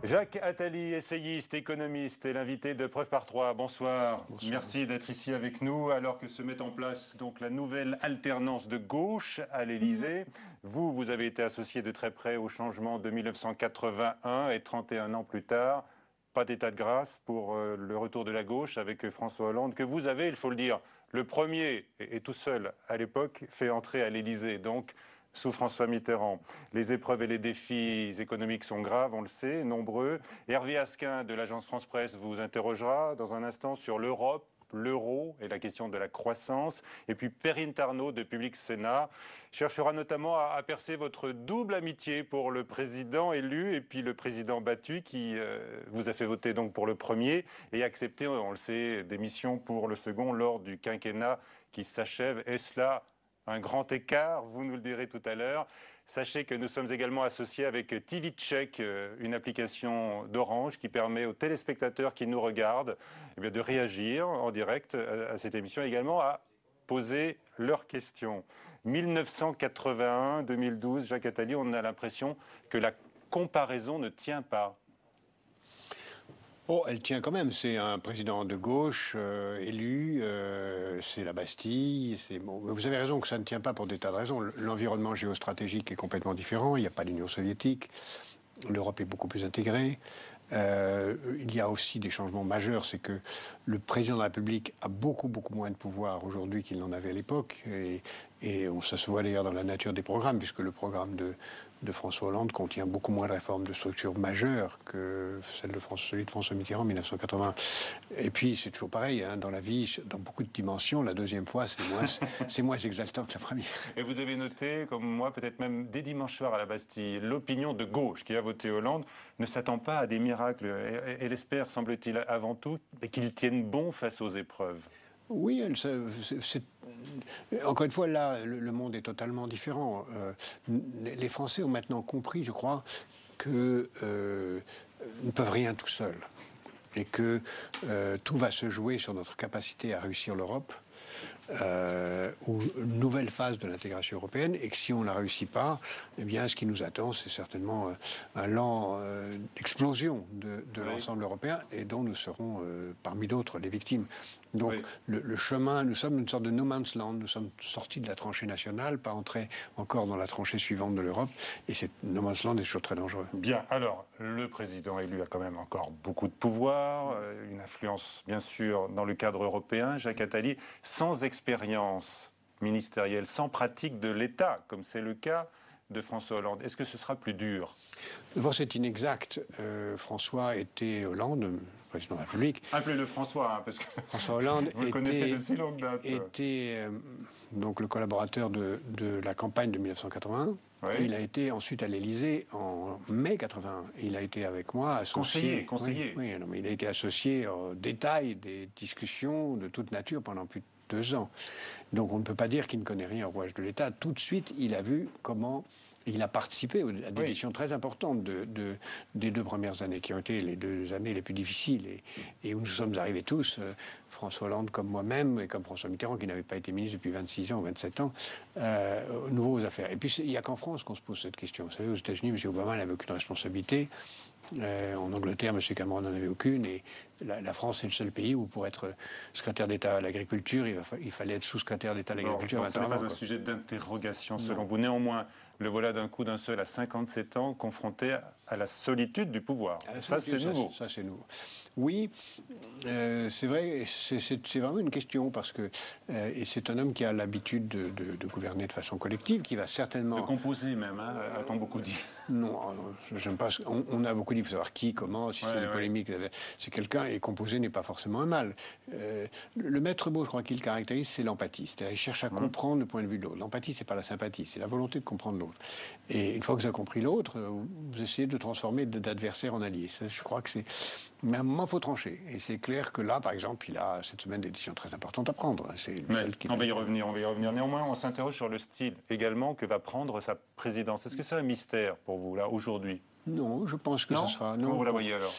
Jacques Attali, essayiste, économiste, est l'invité de Preuve par Trois. Bonsoir. Bonsoir. Merci d'être ici avec nous alors que se met en place donc la nouvelle alternance de gauche à l'Élysée. Vous avez été associé de très près au changement de 1981 et 31 ans plus tard. Pas d'état de grâce pour le retour de la gauche avec François Hollande que vous avez, il faut le dire, le premier et tout seul à l'époque fait entrer à l'Élysée. Donc sous François Mitterrand. Les épreuves et les défis économiques sont graves, on le sait, nombreux. Hervé Asquin de l'agence France-Presse vous interrogera dans un instant sur l'Europe, l'euro et la question de la croissance. Et puis Perrine Tarnaud de Public Sénat cherchera notamment à percer votre double amitié pour le président élu et puis le président battu qui vous a fait voter donc pour le premier et accepté, on le sait, des missions pour le second lors du quinquennat qui s'achève. Est-ce là un grand écart, vous nous le direz tout à l'heure. Sachez que nous sommes également associés avec TV Check, une application d'Orange qui permet aux téléspectateurs qui nous regardent de réagir en direct à cette émission et également à poser leurs questions. 1981-2012, Jacques Attali, on a l'impression que la comparaison ne tient pas. Oh, elle tient quand même. C'est un président de gauche élu, c'est la Bastille. Bon. Vous avez raison que ça ne tient pas pour des tas de raisons. L'environnement géostratégique est complètement différent. Il n'y a pas l'Union soviétique. L'Europe est beaucoup plus intégrée. Il y a aussi des changements majeurs. C'est que le président de la République a beaucoup moins de pouvoir aujourd'hui qu'il n'en avait à l'époque. Et ça se voit d'ailleurs dans la nature des programmes, puisque le programme de François Hollande contient beaucoup moins de réformes de structure majeures que celui de François Mitterrand en 1980. Et puis, c'est toujours pareil, hein, dans la vie, dans beaucoup de dimensions, la deuxième fois, c'est moins exaltant que la première. Et vous avez noté, comme moi, peut-être même dès dimanche soir à la Bastille, l'opinion de gauche qui a voté Hollande ne s'attend pas à des miracles. Elle espère, semble-t-il, avant tout, qu'il tienne bon face aux épreuves. Oui, encore une fois, là, le monde est totalement différent. Les Français ont maintenant compris, je crois, qu'ils ne peuvent rien tout seuls. Et que tout va se jouer sur notre capacité à réussir l'Europe, ou une nouvelle phase de l'intégration européenne, et que si on ne la réussit pas, eh bien, ce qui nous attend, c'est certainement un lent explosion de l'ensemble européen, et dont nous serons, parmi d'autres, les victimes. Donc, le chemin, nous sommes une sorte de no man's land, nous sommes sortis de la tranchée nationale, pas entrés encore dans la tranchée suivante de l'Europe, et cette no man's land est toujours très dangereux. Bien, alors, le président élu a quand même encore beaucoup de pouvoir, une influence, bien sûr, dans le cadre européen, Jacques Attali, sans expérience ministérielle, sans pratique de l'État, comme c'est le cas de François Hollande. Est-ce que ce sera plus dur? D'abord, c'est inexact. François était Hollande, président de la République. Appelez-le François, hein, parce que François Hollande vous le connaissez de si longue date. Était donc le collaborateur de la campagne de 1981. Oui. Il a été ensuite à l'Élysée en mai 81. Il a été avec moi associé. Conseiller. Oui, non, mais il a été associé au détail des discussions de toute nature pendant plus de 2 ans. Donc on ne peut pas dire qu'il ne connaît rien au rouage de l'État. Tout de suite, il a vu comment il a participé à des décisions très importantes des 2 premières années, qui ont été les 2 années les plus difficiles et où nous sommes arrivés tous, François Hollande comme moi-même et comme François Mitterrand, qui n'avait pas été ministre depuis 26 ans ou 27 ans, nouveau aux affaires. Et puis il n'y a qu'en France qu'on se pose cette question. Vous savez, aux États-Unis, M. Obama n'avait aucune responsabilité. En Angleterre, M. Cameron n'en avait aucune, et la France est le seul pays où, pour être secrétaire d'État à l'agriculture, il fallait être sous-secrétaire d'État à l'agriculture. Ce n'est pas un sujet d'interrogation selon vous. Néanmoins, le voilà d'un coup d'un seul à 57 ans, confronté à la solitude du pouvoir. Ça, c'est nouveau. Ça, c'est nouveau. Oui, c'est vrai, c'est vraiment une question, parce que et c'est un homme qui a l'habitude de gouverner de façon collective, qui va certainement... De composer même, hein, a-t-on beaucoup dit? Non, j'aime pas. On a beaucoup dit, il faut savoir qui, comment, si c'est des polémiques. C'est quelqu'un, et composer n'est pas forcément un mal. Le maître mot, je crois, qui le caractérise, c'est l'empathie. C'est-à-dire, il cherche à comprendre le point de vue de l'autre. L'empathie, c'est pas la sympathie, c'est la volonté de comprendre l'autre. Et une fois que vous avez compris l'autre, vous essayez de transformer d'adversaire en allié. Ça, je crois que c'est... Mais à un moment, il faut trancher. Et c'est clair que là, par exemple, il a cette semaine des décisions très importantes à prendre. On va y revenir. Néanmoins, on s'interroge sur le style également que va prendre sa présidence. Est-ce que c'est un mystère pour vous, là, aujourd'hui? Non, je pense que ce sera... Non, comment vous la voyez alors?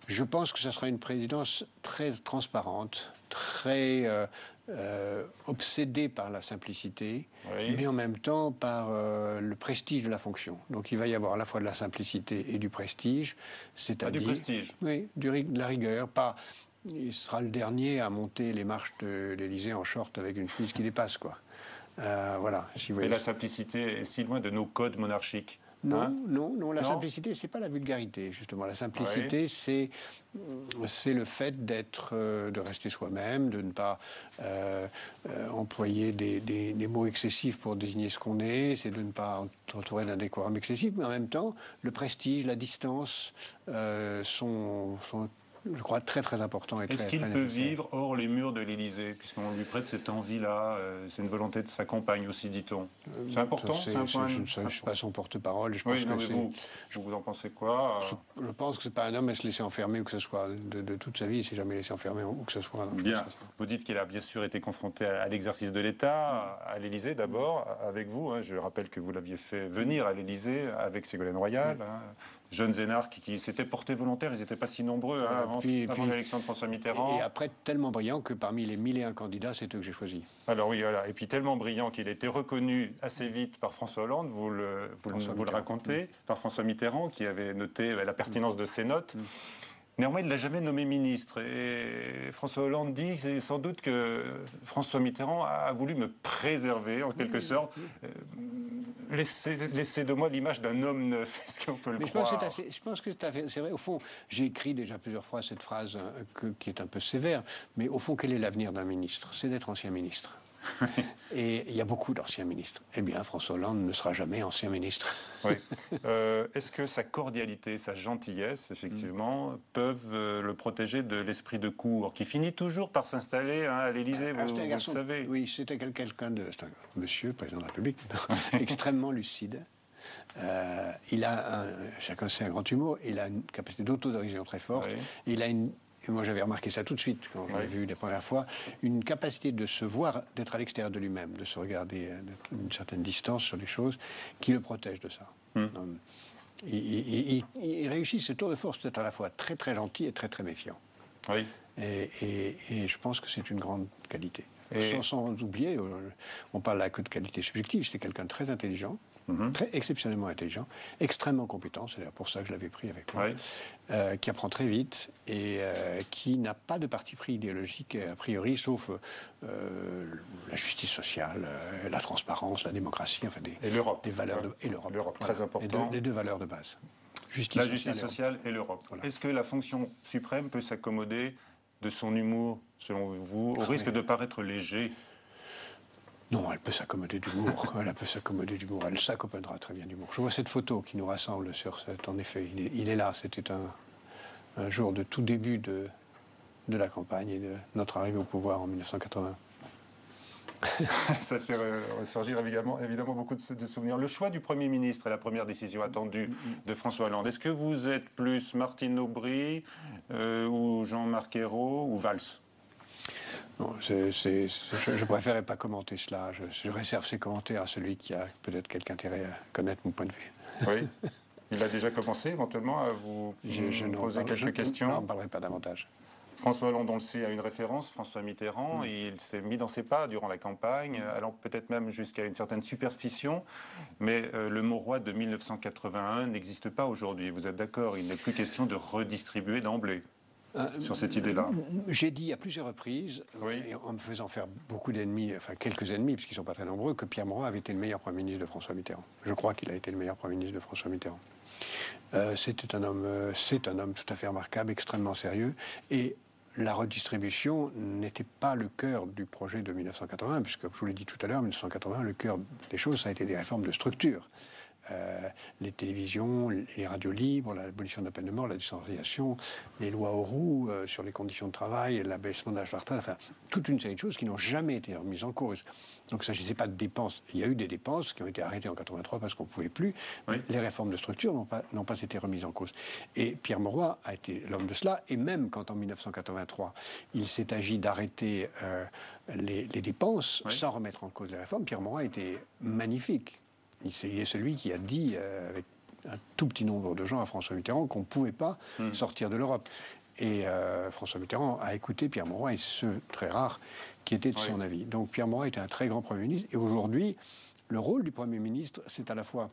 Je pense que ce sera une présidence très transparente, très obsédé par la simplicité, Oui. mais en même temps par le prestige de la fonction. Donc il va y avoir à la fois de la simplicité et du prestige, c'est-à-dire... Du prestige. Oui, de la rigueur. Pas, il sera le dernier à monter les marches de l'Élysée en short avec une chemise qui dépasse, quoi. Voilà. Si vous voyez. Mais la simplicité est si loin de nos codes monarchiques. Non, Hein? non. La simplicité, c'est pas la vulgarité, justement. La simplicité, c'est le fait de rester soi-même, de ne pas employer des mots excessifs pour désigner ce qu'on est, c'est de ne pas entourer d'un décorum excessif, mais en même temps, le prestige, la distance sont je crois, très très important et très Est-ce qu'il très peut nécessaire. vivre hors les murs de l'Élysée, puisqu'on lui prête cette envie-là, c'est une volonté de sa compagne aussi, dit-on. C'est important, c'est un point... Je ne suis pas son porte-parole. Je Oui, pense non, que mais vous en pensez quoi? Je pense que c'est pas un homme à se laisser enfermer, ou que ce soit de toute sa vie, il s'est jamais laissé enfermer, ou que ce soit... Bien. Vous dites qu'il a bien sûr été confronté à l'exercice de l'État, à l'Élysée d'abord, avec vous. Hein. Je rappelle que vous l'aviez fait venir à l'Élysée avec Ségolène Royal. Hein. Jeunes énarques qui s'étaient portés volontaires, ils n'étaient pas si nombreux avant l'élection de François Mitterrand. Et après, tellement brillants que parmi les 1001 candidats, c'est eux que j'ai choisis. Alors oui, voilà. Et puis tellement brillant qu'il a été reconnu assez vite par François Hollande, vous le racontez, par François Mitterrand, qui avait noté la pertinence de ses notes. Néanmoins, il ne l'a jamais nommé ministre. Et François Hollande dit que c'est sans doute que François Mitterrand a voulu me préserver, en quelque sorte. Laissez de moi l'image d'un homme neuf. Est-ce qu'on peut le croire? Je pense que c'est vrai. Au fond, j'ai écrit déjà plusieurs fois cette phrase qui est un peu sévère, mais au fond, quel est l'avenir d'un ministre? C'est d'être ancien ministre. Et il y a beaucoup d'anciens ministres. Eh bien, François Hollande ne sera jamais ancien ministre. Oui. Est-ce que sa cordialité, sa gentillesse, effectivement, peuvent le protéger de l'esprit de cour, qui finit toujours par s'installer à l'Élysée, vous le savez? Oui, c'était quelqu'un de... C'est un monsieur, président de la République, extrêmement lucide. Chacun sait, un grand humour. Il a une capacité d'autodérision très forte. Oui. Moi, j'avais remarqué ça tout de suite quand je l'ai vu la première fois, une capacité de se voir, d'être à l'extérieur de lui-même, de se regarder d'une certaine distance sur les choses, qui le protège de ça. Il réussit ce tour de force d'être à la fois très très gentil et très très méfiant. Oui. Et je pense que c'est une grande qualité. Sans oublier, on parle là que de qualité subjective, c'est quelqu'un de très intelligent, très exceptionnellement intelligent, extrêmement compétent, c'est d'ailleurs pour ça que je l'avais pris avec moi, qui apprend très vite et qui n'a pas de parti pris idéologique a priori, sauf la justice sociale, la transparence, la démocratie, enfin des valeurs et l'Europe, très important. Les deux valeurs de base. La justice sociale et l'Europe. Voilà. Est-ce que la fonction suprême peut s'accommoder de son humour, selon vous, au risque de paraître léger? Non, elle peut s'accommoder d'humour. Elle peut s'accommoder d'humour. Elle s'accompagnera très bien d'humour. Je vois cette photo qui nous rassemble sur cette. En effet, il est là. C'était un jour de tout début de la campagne et de notre arrivée au pouvoir en 1980. Ça fait ressurgir évidemment beaucoup de souvenirs. Le choix du Premier ministre est la première décision attendue de François Hollande. Est-ce que vous êtes plus Martine Aubry ou Jean-Marc Ayrault ou Valls? Non, je préférerais pas commenter cela. Je réserve ces commentaires à celui qui a peut-être quelque intérêt à connaître mon point de vue. Oui. Il a déjà commencé éventuellement à vous poser quelques questions. Je n'en parlerai pas davantage. François Hollande, on le sait, a une référence, François Mitterrand. Il s'est mis dans ses pas durant la campagne, allant peut-être même jusqu'à une certaine superstition. Mais le mot roi de 1981 n'existe pas aujourd'hui. Vous êtes d'accord? Il n'est plus question de redistribuer d'emblée sur cette idée-là. J'ai dit à plusieurs reprises, et en me faisant faire beaucoup d'ennemis, enfin quelques ennemis, puisqu'ils ne sont pas très nombreux, que Pierre Mauroy avait été le meilleur Premier ministre de François Mitterrand. Je crois qu'il a été le meilleur Premier ministre de François Mitterrand. C'est un homme tout à fait remarquable, extrêmement sérieux, et la redistribution n'était pas le cœur du projet de 1980, puisque, je vous l'ai dit tout à l'heure, 1980, le cœur des choses, ça a été des réformes de structure. Les télévisions, les radios libres, l'abolition de la peine de mort, la décentralisation, les lois Auroux sur les conditions de travail, l'abaissement de l'âge de la retraite, enfin, toute une série de choses qui n'ont jamais été remises en cause. Donc il ne s'agissait pas de dépenses. Il y a eu des dépenses qui ont été arrêtées en 83 parce qu'on ne pouvait plus. Les réformes de structure n'ont pas été remises en cause. Et Pierre Mauroy a été l'homme de cela, et même quand en 1983, il s'est agi d'arrêter les dépenses sans remettre en cause les réformes, Pierre Mauroy était magnifique. Il est celui qui a dit, avec un tout petit nombre de gens, à François Mitterrand qu'on ne pouvait pas sortir de l'Europe. Et François Mitterrand a écouté Pierre Mauroy, et ce, très rare, qui était de son avis. Donc Pierre Mauroy était un très grand Premier ministre. Et aujourd'hui, le rôle du Premier ministre, c'est à la fois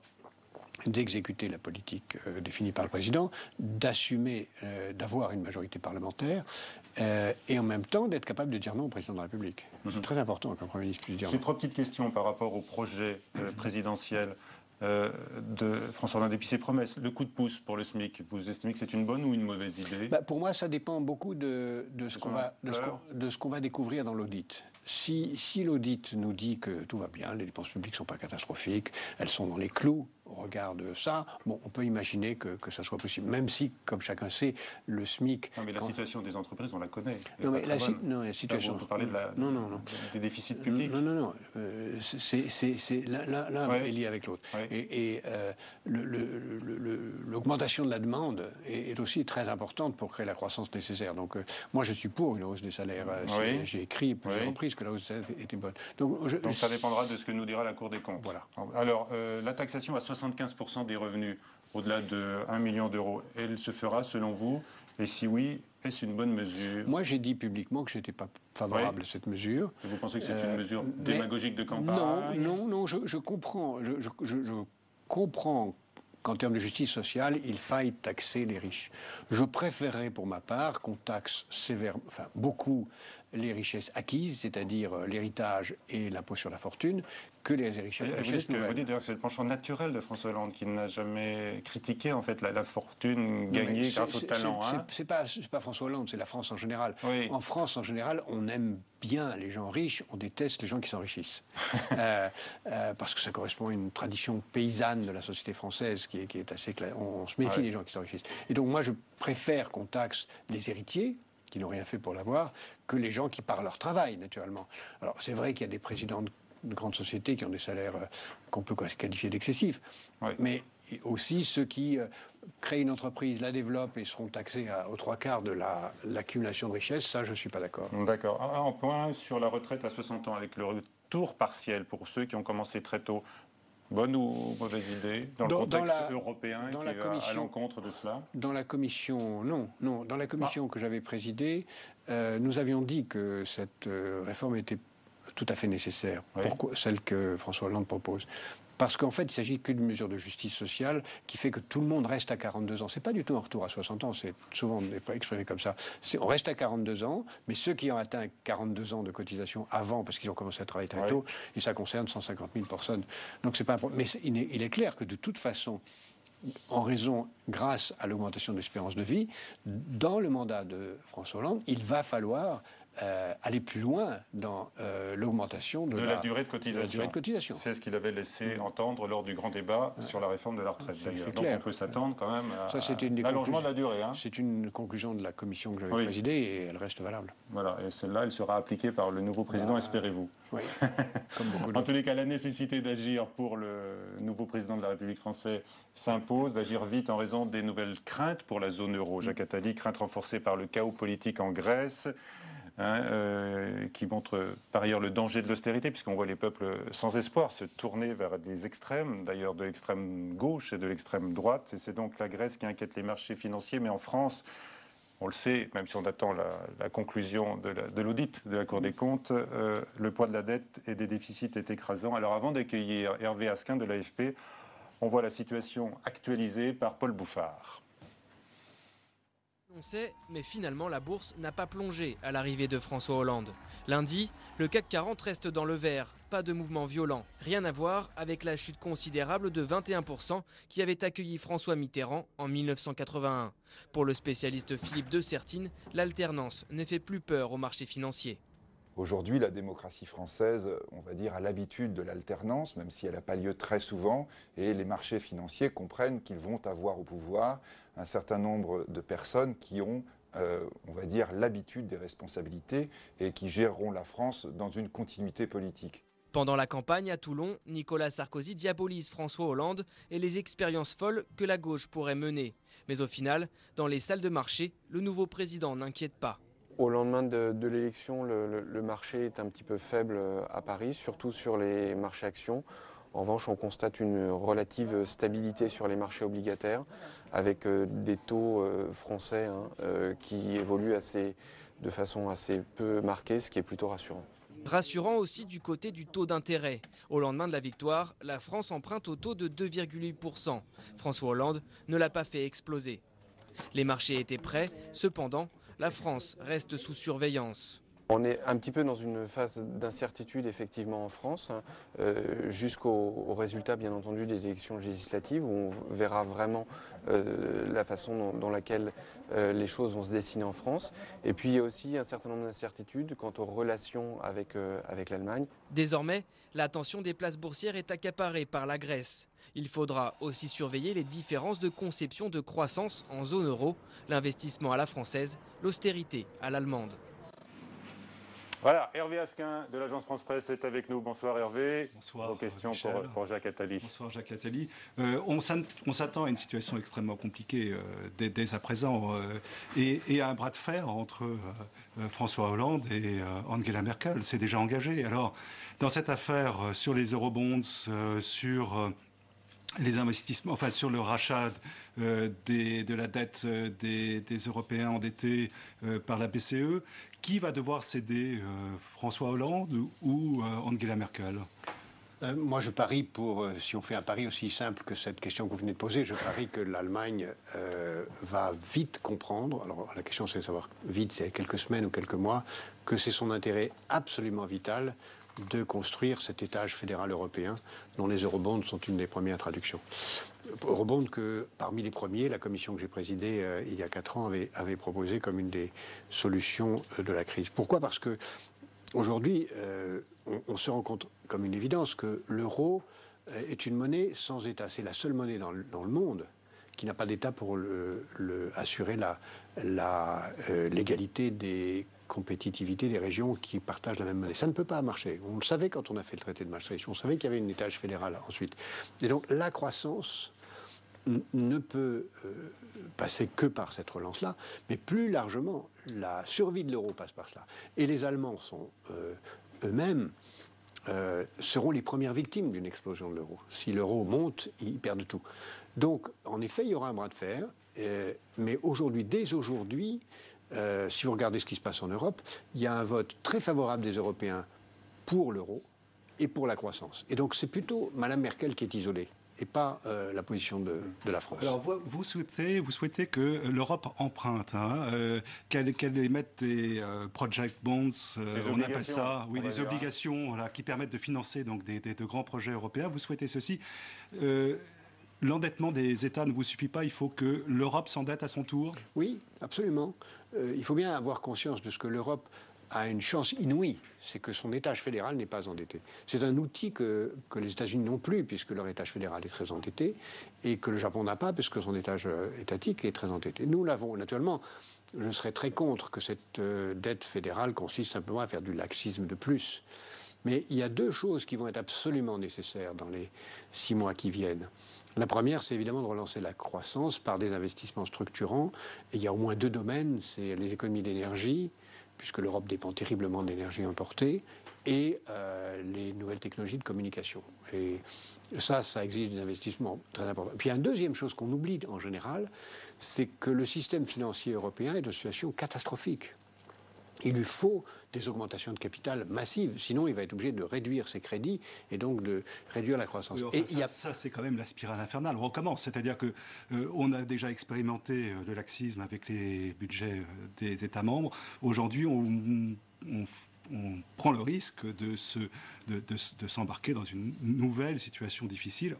d'exécuter la politique définie par le président, d'assumer, d'avoir une majorité parlementaire, et en même temps d'être capable de dire non au président de la République. C'est très important qu'un Premier ministre puisse dire non. J'ai 3 petites questions par rapport au projet présidentiel de François Hollande et puis ses promesses. Le coup de pouce pour le SMIC, vous estimez que c'est une bonne ou une mauvaise idée? Pour moi, ça dépend beaucoup de ce qu'on va découvrir dans l'audit. Si l'audit nous dit que tout va bien, les dépenses publiques ne sont pas catastrophiques, elles sont dans les clous au regard de ça, bon, on peut imaginer que ça soit possible. Même si, comme chacun sait, le SMIC... Non, mais la situation des entreprises, on la connaît. Non, mais la situation... On peut parler des déficits publics. Non. L'un est lié avec l'autre. Et l'augmentation de la demande est aussi très importante pour créer la croissance nécessaire. Donc, moi, je suis pour une hausse des salaires. J'ai écrit plusieurs reprises que la hausse des salaires était bonne. Donc ça dépendra de ce que nous dira la Cour des comptes. Voilà. Alors, la taxation à 75% des revenus au-delà de 1 million d'euros, elle se fera selon vous? Et si oui, est-ce une bonne mesure? Moi, j'ai dit publiquement que je n'étais pas favorable à cette mesure. Et vous pensez que c'est une mesure démagogique de campagne? Non, je comprends. Je comprends qu'en termes de justice sociale, il faille taxer les riches. Je préférerais pour ma part qu'on taxe beaucoup les richesses acquises, c'est-à-dire l'héritage et l'impôt sur la fortune, que les richesses nouvelles. Vous dites d'ailleurs que c'est le penchant naturel de François Hollande qui n'a jamais critiqué en fait la fortune gagnée grâce au talent. C'est pas François Hollande, c'est la France en général. En France en général, on aime bien les gens riches, on déteste les gens qui s'enrichissent. Parce que ça correspond à une tradition paysanne de la société française qui est assez claire. On se méfie des gens qui s'enrichissent. Et donc moi je préfère qu'on taxe les héritiers, qui n'ont rien fait pour l'avoir, que les gens qui par leur travail, naturellement. Alors c'est vrai qu'il y a des présidents de grandes sociétés qui ont des salaires qu'on peut qualifier d'excessifs, mais aussi ceux qui créent une entreprise, la développent et seront taxés aux 3/4 de l'accumulation de richesses, ça je ne suis pas d'accord. D'accord. Un point sur la retraite à 60 ans avec le retour partiel pour ceux qui ont commencé très tôt. Bonne ou mauvaise idée dans le contexte européen qui va à l'encontre de cela? Dans la commission, dans la commission que j'avais présidée, nous avions dit que cette réforme était tout à fait nécessaire, celle que François Hollande propose. Parce qu'en fait, il ne s'agit que d'une mesure de justice sociale qui fait que tout le monde reste à 42 ans. Ce n'est pas du tout un retour à 60 ans, c'est souvent exprimé comme ça. On reste à 42 ans, mais ceux qui ont atteint 42 ans de cotisation avant, parce qu'ils ont commencé à travailler très tôt, et ça concerne 150 000 personnes. Donc c'est pas un problème. Mais il est clair que de toute façon, grâce à l'augmentation de l'espérance de vie, dans le mandat de François Hollande, il va falloir aller plus loin dans l'augmentation de la durée de cotisation. C'est ce qu'il avait laissé entendre lors du grand débat sur la réforme de la retraite. Donc on peut s'attendre quand même à l'allongement de la durée. C'est une conclusion de la commission que j'avais présidée et elle reste valable. Voilà, et celle-là, elle sera appliquée par le nouveau président, espérez-vous. Oui, comme beaucoup d'autres. En tous les cas, la nécessité d'agir pour le nouveau président de la République française s'impose, d'agir vite en raison des nouvelles craintes pour la zone euro. Jacques Attali, crainte renforcée par le chaos politique en Grèce. Qui montre par ailleurs le danger de l'austérité, puisqu'on voit les peuples sans espoir se tourner vers des extrêmes, d'ailleurs de l'extrême gauche et de l'extrême droite. Et c'est donc la Grèce qui inquiète les marchés financiers. Mais en France, on le sait, même si on attend la conclusion de l'audit de la Cour des comptes, le poids de la dette et des déficits est écrasant. Alors avant d'accueillir Hervé Asquin de l'AFP, on voit la situation actualisée par Paul Bouffard. On sait, mais finalement la bourse n'a pas plongé à l'arrivée de François Hollande. Lundi, le CAC 40 reste dans le vert, pas de mouvement violent. Rien à voir avec la chute considérable de 21% qui avait accueilli François Mitterrand en 1981. Pour le spécialiste Philippe de Sertine, l'alternance ne fait plus peur au marché financier. Aujourd'hui, la démocratie française, on va dire, a l'habitude de l'alternance, même si elle n'a pas lieu très souvent, et les marchés financiers comprennent qu'ils vont avoir au pouvoir un certain nombre de personnes qui ont, on va dire, l'habitude des responsabilités et qui géreront la France dans une continuité politique. Pendant la campagne à Toulon, Nicolas Sarkozy diabolise François Hollande et les expériences folles que la gauche pourrait mener. Mais au final, dans les salles de marché, le nouveau président n'inquiète pas. Au lendemain de l'élection, le marché est un petit peu faible à Paris, surtout sur les marchés actions. En revanche, on constate une relative stabilité sur les marchés obligataires, avec des taux français qui évoluent de façon assez peu marquée, ce qui est plutôt rassurant. Rassurant aussi du côté du taux d'intérêt. Au lendemain de la victoire, la France emprunte au taux de 2,8%. François Hollande ne l'a pas fait exploser. Les marchés étaient prêts, cependant, la France reste sous surveillance. On est un petit peu dans une phase d'incertitude effectivement en France, jusqu'au résultat bien entendu des élections législatives où on verra vraiment la façon dans laquelle les choses vont se dessiner en France. Et puis il y a aussi un certain nombre d'incertitudes quant aux relations avec l'Allemagne. Désormais, l'attention des places boursières est accaparée par la Grèce. Il faudra aussi surveiller les différences de conception de croissance en zone euro, l'investissement à la française, l'austérité à l'allemande. Voilà, Hervé Asquin de l'agence France Presse est avec nous. Bonsoir Hervé. Bonsoir. Vos questions pour Jacques Attali. Bonsoir Jacques Attali. On s'attend à une situation extrêmement compliquée dès à présent et à un bras de fer entre François Hollande et Angela Merkel. C'est déjà engagé. Alors, dans cette affaire sur les eurobonds, sur les investissements, enfin sur le rachat de la dette des Européens endettés par la BCE, qui va devoir céder, François Hollande ou Angela Merkel? Moi, je parie si on fait un pari aussi simple que cette question que vous venez de poser, je parie que l'Allemagne va vite comprendre, alors la question c'est de savoir vite, c'est quelques semaines ou quelques mois, que c'est son intérêt absolument vital de construire cet étage fédéral européen dont les eurobonds sont une des premières traductions. Eurobonds que, parmi les premiers, la commission que j'ai présidée il y a 4 ans avait proposé comme une des solutions de la crise. Pourquoi? Parce que aujourd'hui, on se rend compte comme une évidence que l'euro est une monnaie sans État. C'est la seule monnaie dans le monde qui n'a pas d'État pour assurer l'égalité des compétitivité des régions qui partagent la même monnaie. Ça ne peut pas marcher. On le savait quand on a fait le traité de Maastricht. On savait qu'il y avait un étage fédéral ensuite. Et donc la croissance ne peut passer que par cette relance-là, mais plus largement, la survie de l'euro passe par cela. Et les Allemands sont eux-mêmes seront les premières victimes d'une explosion de l'euro. Si l'euro monte, ils perdent tout. Donc, en effet, il y aura un bras de fer, mais aujourd'hui, dès aujourd'hui, si vous regardez ce qui se passe en Europe, il y a un vote très favorable des Européens pour l'euro et pour la croissance. Et donc c'est plutôt Mme Merkel qui est isolée et pas la position de la France. Alors vous souhaitez que l'Europe emprunte, qu'elle émette des project bonds, on appelle ça, oui, des obligations qui permettent de financer donc, de grands projets européens. Vous souhaitez ceci. L'endettement des États ne vous suffit pas, il faut que l'Europe s'endette à son tour? Oui, absolument. Il faut bien avoir conscience de ce que l'Europe a une chance inouïe, c'est que son étage fédéral n'est pas endetté. C'est un outil que les États-Unis n'ont plus, puisque leur étage fédéral est très endetté, et que le Japon n'a pas, puisque son étage étatique est très endetté. Nous l'avons, naturellement. Je serais très contre que cette dette fédérale consiste simplement à faire du laxisme de plus. Mais il y a 2 choses qui vont être absolument nécessaires dans les 6 mois qui viennent. La première, c'est évidemment de relancer la croissance par des investissements structurants. Et il y a au moins 2 domaines, c'est les économies d'énergie, puisque l'Europe dépend terriblement d'énergie importée, et les nouvelles technologies de communication. Et ça exige des investissements très importants. Puis il y a une deuxième chose qu'on oublie en général, c'est que le système financier européen est de situation catastrophique. Il lui faut des augmentations de capital massives, sinon il va être obligé de réduire ses crédits et donc de réduire la croissance. Oui, enfin, ça c'est quand même la spirale infernale. On recommence, c'est-à-dire que on a déjà expérimenté le laxisme avec les budgets des États membres. Aujourd'hui, on prend le risque de s'embarquer dans une nouvelle situation difficile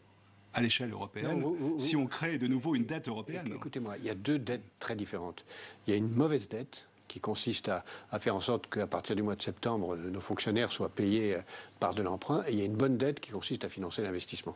à l'échelle européenne, si on crée de nouveau une dette européenne. Écoutez-moi, il y a 2 dettes très différentes. Il y a une mauvaise dette qui consiste à faire en sorte qu'à partir du mois de septembre, nos fonctionnaires soient payés par de l'emprunt. Et il y a une bonne dette qui consiste à financer l'investissement.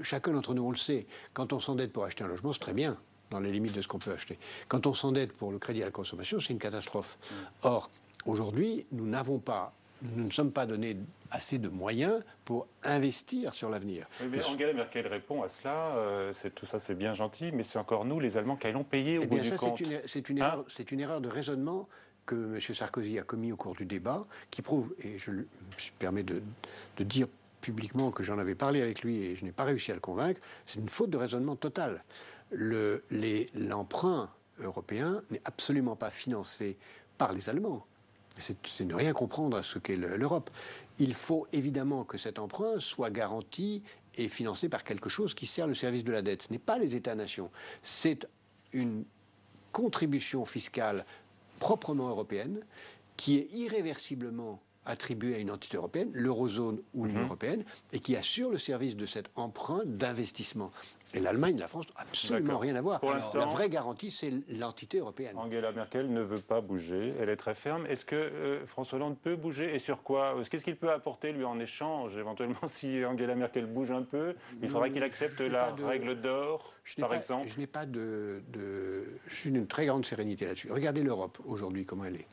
Chacun d'entre nous, on le sait, quand on s'endette pour acheter un logement, c'est très bien, dans les limites de ce qu'on peut acheter. Quand on s'endette pour le crédit à la consommation, c'est une catastrophe. Or, aujourd'hui, nous ne sommes pas donnés assez de moyens pour investir sur l'avenir. Oui, mais Angela Merkel répond à cela, tout ça c'est bien gentil, mais c'est encore nous, les Allemands, qui allons payer au bout du compte. C'est une erreur de raisonnement que M. Sarkozy a commis au cours du débat, qui prouve, et je me permets de dire publiquement que j'en avais parlé avec lui et je n'ai pas réussi à le convaincre, c'est une faute de raisonnement totale. L'emprunt européen n'est absolument pas financé par les Allemands. C'est ne rien comprendre à ce qu'est l'Europe. Il faut évidemment que cet emprunt soit garanti et financé par quelque chose qui sert le service de la dette. Ce n'est pas les États-nations. C'est une contribution fiscale proprement européenne qui est irréversiblement attribuée à une entité européenne, l'eurozone ou l'Union européenne, et qui assure le service de cet emprunt d'investissement. Et l'Allemagne et la France n'ont absolument rien à voir. Pour l'instant, la vraie garantie, c'est l'entité européenne. Angela Merkel ne veut pas bouger, elle est très ferme. Est-ce que François Hollande peut bouger et sur quoi? Qu'est-ce qu'il peut apporter, lui, en échange? Éventuellement, si Angela Merkel bouge un peu, il faudrait qu'il accepte la règle d'or, par exemple. Je n'ai pas je suis d'une très grande sérénité là-dessus. Regardez l'Europe, aujourd'hui, comment elle est.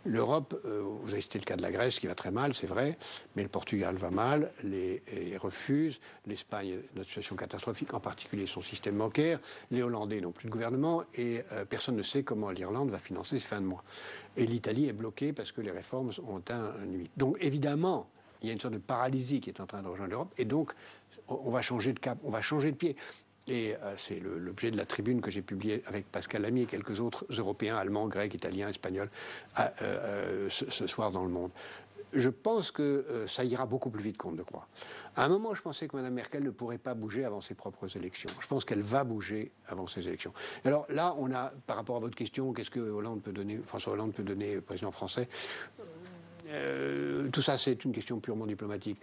L'Europe, vous avez cité le cas de la Grèce, qui va très mal, c'est vrai, mais le Portugal va mal, et refuse. L'Espagne est dans une situation catastrophique, en particulier son système bancaire. Les Hollandais n'ont plus de gouvernement, et personne ne sait comment l'Irlande va financer ces fins de mois. Et l'Italie est bloquée parce que les réformes ont une limite. Donc, évidemment, il y a une sorte de paralysie qui est en train de rejoindre l'Europe, et donc, on va changer de cap, on va changer de pied. Et c'est l'objet de la tribune que j'ai publiée avec Pascal Lamy et quelques autres Européens, Allemands, Grecs, Italiens, Espagnols, ce soir dans Le Monde. Je pense que ça ira beaucoup plus vite qu'on ne le croit. À un moment, je pensais que Mme Merkel ne pourrait pas bouger avant ses propres élections. Je pense qu'elle va bouger avant ses élections. Alors là, on a, par rapport à votre question, qu'est-ce que François Hollande peut donner au président français? Tout ça, c'est une question purement diplomatique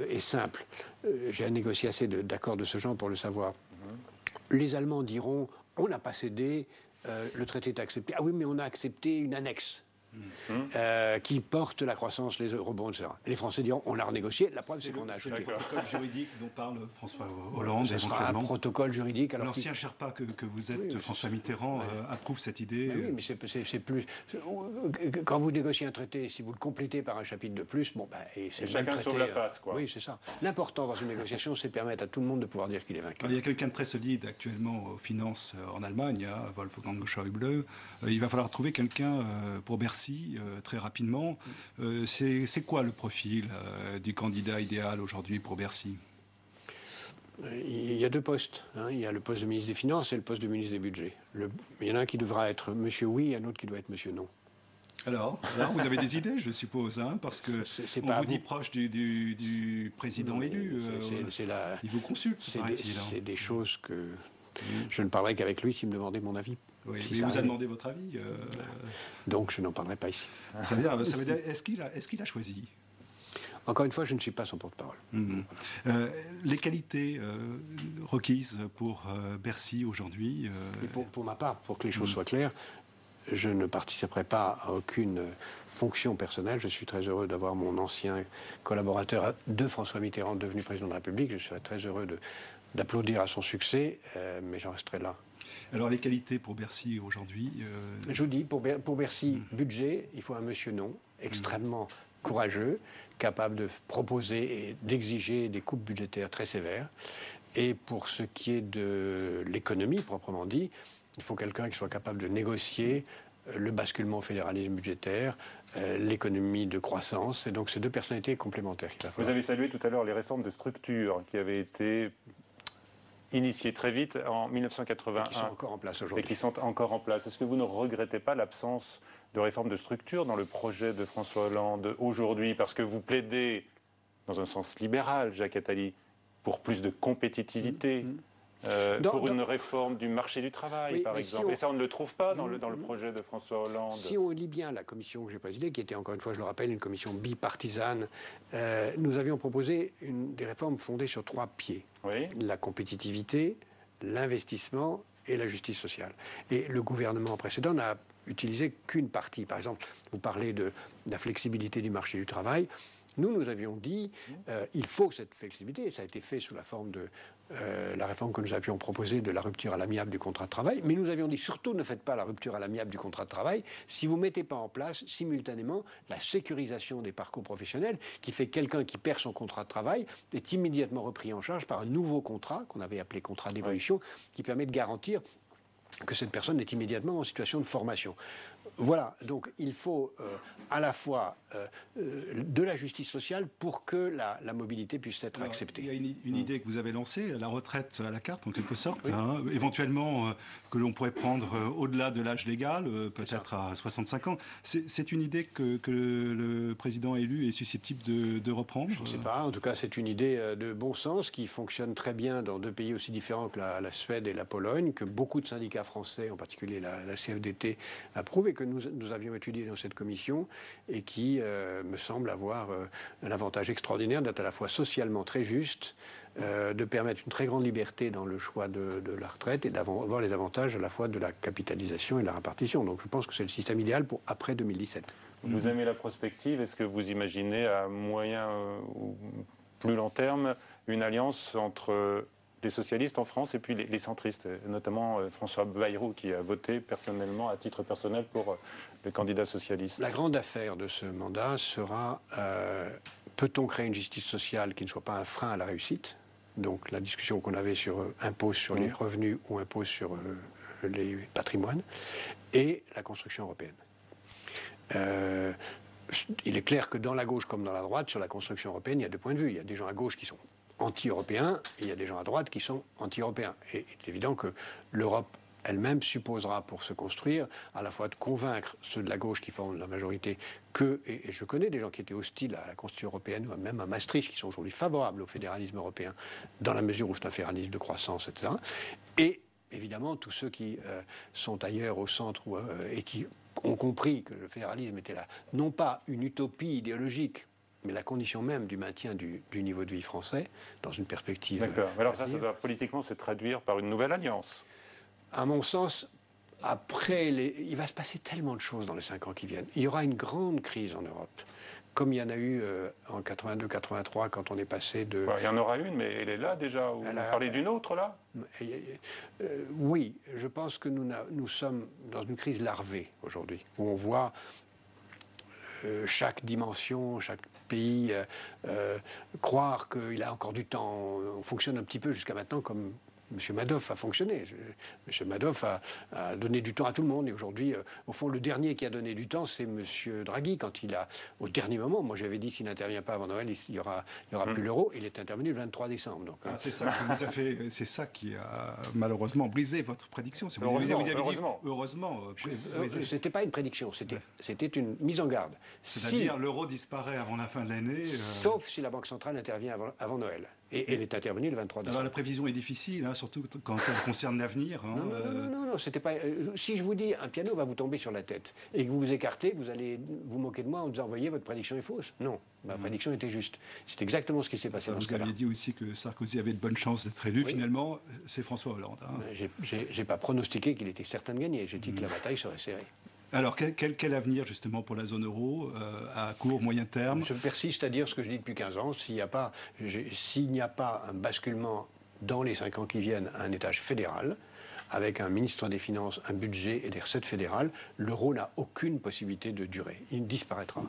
et simple. J'ai négocié assez d'accords de ce genre pour le savoir. Les Allemands diront, on n'a pas cédé, le traité est accepté. Ah oui, mais on a accepté une annexe. Qui porte la croissance, les eurobonds, etc. Et les Français diront, on l'a renégocié, la preuve c'est qu'on a acheté. C'est le protocole juridique dont parle François Hollande. Ce sera un protocole juridique. Alors si un Sherpa que vous êtes, oui, François Mitterrand, approuve cette idée... Oui, mais c'est plus... Quand vous négociez un traité, si vous le complétez par un chapitre de plus, bon, c'est chacun sauve la face, quoi. Oui, c'est ça. L'important dans une négociation, c'est permettre à tout le monde de pouvoir dire qu'il est vainqueur. Il y a quelqu'un de très solide actuellement aux finances en Allemagne, Wolfgang Schäuble. Il va falloir trouver quelqu'un pour Bercy très rapidement. C'est quoi le profil du candidat idéal aujourd'hui pour Bercy? Il y a deux postes. Il y a le poste de ministre des Finances et le poste de ministre des Budgets. Il y en a un qui devra être Monsieur Oui et un autre qui doit être Monsieur Non. Alors, là, vous avez des idées, je suppose, parce que on vous dit proche du président élu. Il vous consulte. C'est des choses que je ne parlerai qu'avec lui s'il me demandait mon avis. Oui, il vous a demandé votre avis. Donc je n'en parlerai pas ici. Très bien. Ça veut dire, est-ce qu'il a choisi? Encore une fois, je ne suis pas son porte-parole. Les qualités requises pour Bercy aujourd'hui. Et pour ma part, pour que les choses soient claires, je ne participerai pas à aucune fonction personnelle. Je suis très heureux d'avoir mon ancien collaborateur de François Mitterrand devenu président de la République. Je serais très heureux d'applaudir à son succès, mais j'en resterai là. Alors les qualités pour Bercy aujourd'hui Je vous dis, pour Bercy, budget, il faut un monsieur non, extrêmement courageux, capable de proposer et d'exiger des coupes budgétaires très sévères. Et pour ce qui est de l'économie proprement dit, il faut quelqu'un qui soit capable de négocier le basculement au fédéralisme budgétaire, l'économie de croissance. Et donc, c'est deux personnalités complémentaires. Vous avez salué tout à l'heure les réformes de structure qui avaient été initiées très vite en 1981. Et qui sont encore en place aujourd'hui. Et qui sont encore en place. Est-ce que vous ne regrettez pas l'absence de réformes de structure dans le projet de François Hollande aujourd'hui? Parce que vous plaidez, dans un sens libéral, Jacques Attali, pour plus de compétitivité. Pour une réforme du marché du travail, par exemple. Et ça, on ne le trouve pas dans le projet de François Hollande. Si on lit bien la commission que j'ai présidée, qui était, encore une fois, je le rappelle, une commission bipartisane, nous avions proposé des réformes fondées sur 3 pieds. Oui. La compétitivité, l'investissement et la justice sociale. Et le gouvernement précédent n'a utilisé qu'une partie. Par exemple, vous parlez de la flexibilité du marché du travail. Nous avions dit il faut cette flexibilité, et ça a été fait sous la forme de la réforme que nous avions proposée de la rupture à l'amiable du contrat de travail, mais nous avions dit surtout ne faites pas la rupture à l'amiable du contrat de travail si vous ne mettez pas en place simultanément la sécurisation des parcours professionnels qui fait que quelqu'un qui perd son contrat de travail est immédiatement repris en charge par un nouveau contrat qu'on avait appelé contrat d'évolution qui permet de garantir que cette personne est immédiatement en situation de formation. Voilà, donc il faut à la fois de la justice sociale pour que la mobilité puisse être acceptée. Il y a une idée que vous avez lancée, la retraite à la carte en quelque sorte, oui. Éventuellement que l'on pourrait prendre au-delà de l'âge légal, peut-être à 65 ans. C'est une idée que le président élu est susceptible de reprendre? Je ne sais pas, en tout cas c'est une idée de bon sens qui fonctionne très bien dans deux pays aussi différents que la Suède et la Pologne, que beaucoup de syndicats français, en particulier la CFDT, approuvent et que nous avions étudié dans cette commission et qui me semble avoir un avantage extraordinaire d'être à la fois socialement très juste, de permettre une très grande liberté dans le choix de la retraite et d'avoir les avantages à la fois de la capitalisation et de la répartition. Donc je pense que c'est le système idéal pour après 2017. Vous aimez la prospective. Est-ce que vous imaginez à moyen ou plus long terme une alliance entre les socialistes en France et puis les centristes, notamment François Bayrou qui a voté personnellement, à titre personnel, pour le candidat socialiste? La grande affaire de ce mandat sera peut-on créer une justice sociale qui ne soit pas un frein à la réussite? Donc la discussion qu'on avait sur impôt sur les revenus ou impôt sur les patrimoines, et la construction européenne. Il est clair que dans la gauche comme dans la droite, sur la construction européenne, il y a deux points de vue. Il y a des gens à gauche qui sont anti-européens et il y a des gens à droite qui sont anti-européens. Et il est évident que l'Europe elle-même supposera pour se construire à la fois de convaincre ceux de la gauche qui forment la majorité et je connais des gens qui étaient hostiles à la Constitution européenne, ou même à Maastricht, qui sont aujourd'hui favorables au fédéralisme européen, dans la mesure où c'est un fédéralisme de croissance, etc. Et évidemment, tous ceux qui sont ailleurs au centre et qui ont compris que le fédéralisme était là, non pas une utopie idéologique, mais la condition même du maintien du niveau de vie français, dans une perspective... D'accord. Alors ça doit politiquement se traduire par une nouvelle alliance. À mon sens, il va se passer tellement de choses dans les 5 ans qui viennent. Il y aura une grande crise en Europe, comme il y en a eu en 82-83, quand on est passé de... Il y en aura une, mais elle est là déjà. Vous parlez d'une autre, là? Oui, je pense que nous sommes dans une crise larvée aujourd'hui, où on voit chaque dimension, chaque pays croire qu'il a encore du temps. On fonctionne un petit peu jusqu'à maintenant comme M. Madoff a fonctionné. M. Madoff a donné du temps à tout le monde. Et aujourd'hui, au fond, le dernier qui a donné du temps, c'est M. Draghi. Quand il a, au dernier moment, moi j'avais dit s'il n'intervient pas avant Noël, il n'y aura plus l'euro. Il est intervenu le 23 décembre. Donc, c'est ça qui vous a fait, c'est ça qui a malheureusement brisé votre prédiction. Heureusement. C'était pas une prédiction, c'était une mise en garde. C'est-à-dire l'euro disparaît avant la fin de l'année. Sauf si la Banque centrale intervient avant Noël. Et elle est intervenue le 23 décembre. Alors la prévision est difficile, hein, surtout quand elle concerne l'avenir. Hein, non, c'était pas... si je vous dis un piano va vous tomber sur la tête et que vous vous écartez, vous allez vous moquer de moi en disant voyez, votre prédiction est fausse. Non, ma prédiction était juste. C'est exactement ce qui s'est passé dans ce cas-là. Vous aviez dit aussi que Sarkozy avait de bonnes chances d'être élu. Oui. Finalement, c'est François Hollande. Hein. J'ai pas pronostiqué qu'il était certain de gagner. J'ai dit que la bataille serait serrée. Alors, quel avenir, justement, pour la zone euro, à court, moyen terme? Je persiste à dire ce que je dis depuis 15 ans. S'il n'y a pas un basculement dans les 5 ans qui viennent à un étage fédéral, avec un ministre des Finances, un budget et des recettes fédérales, l'euro n'a aucune possibilité de durer. Il disparaîtra.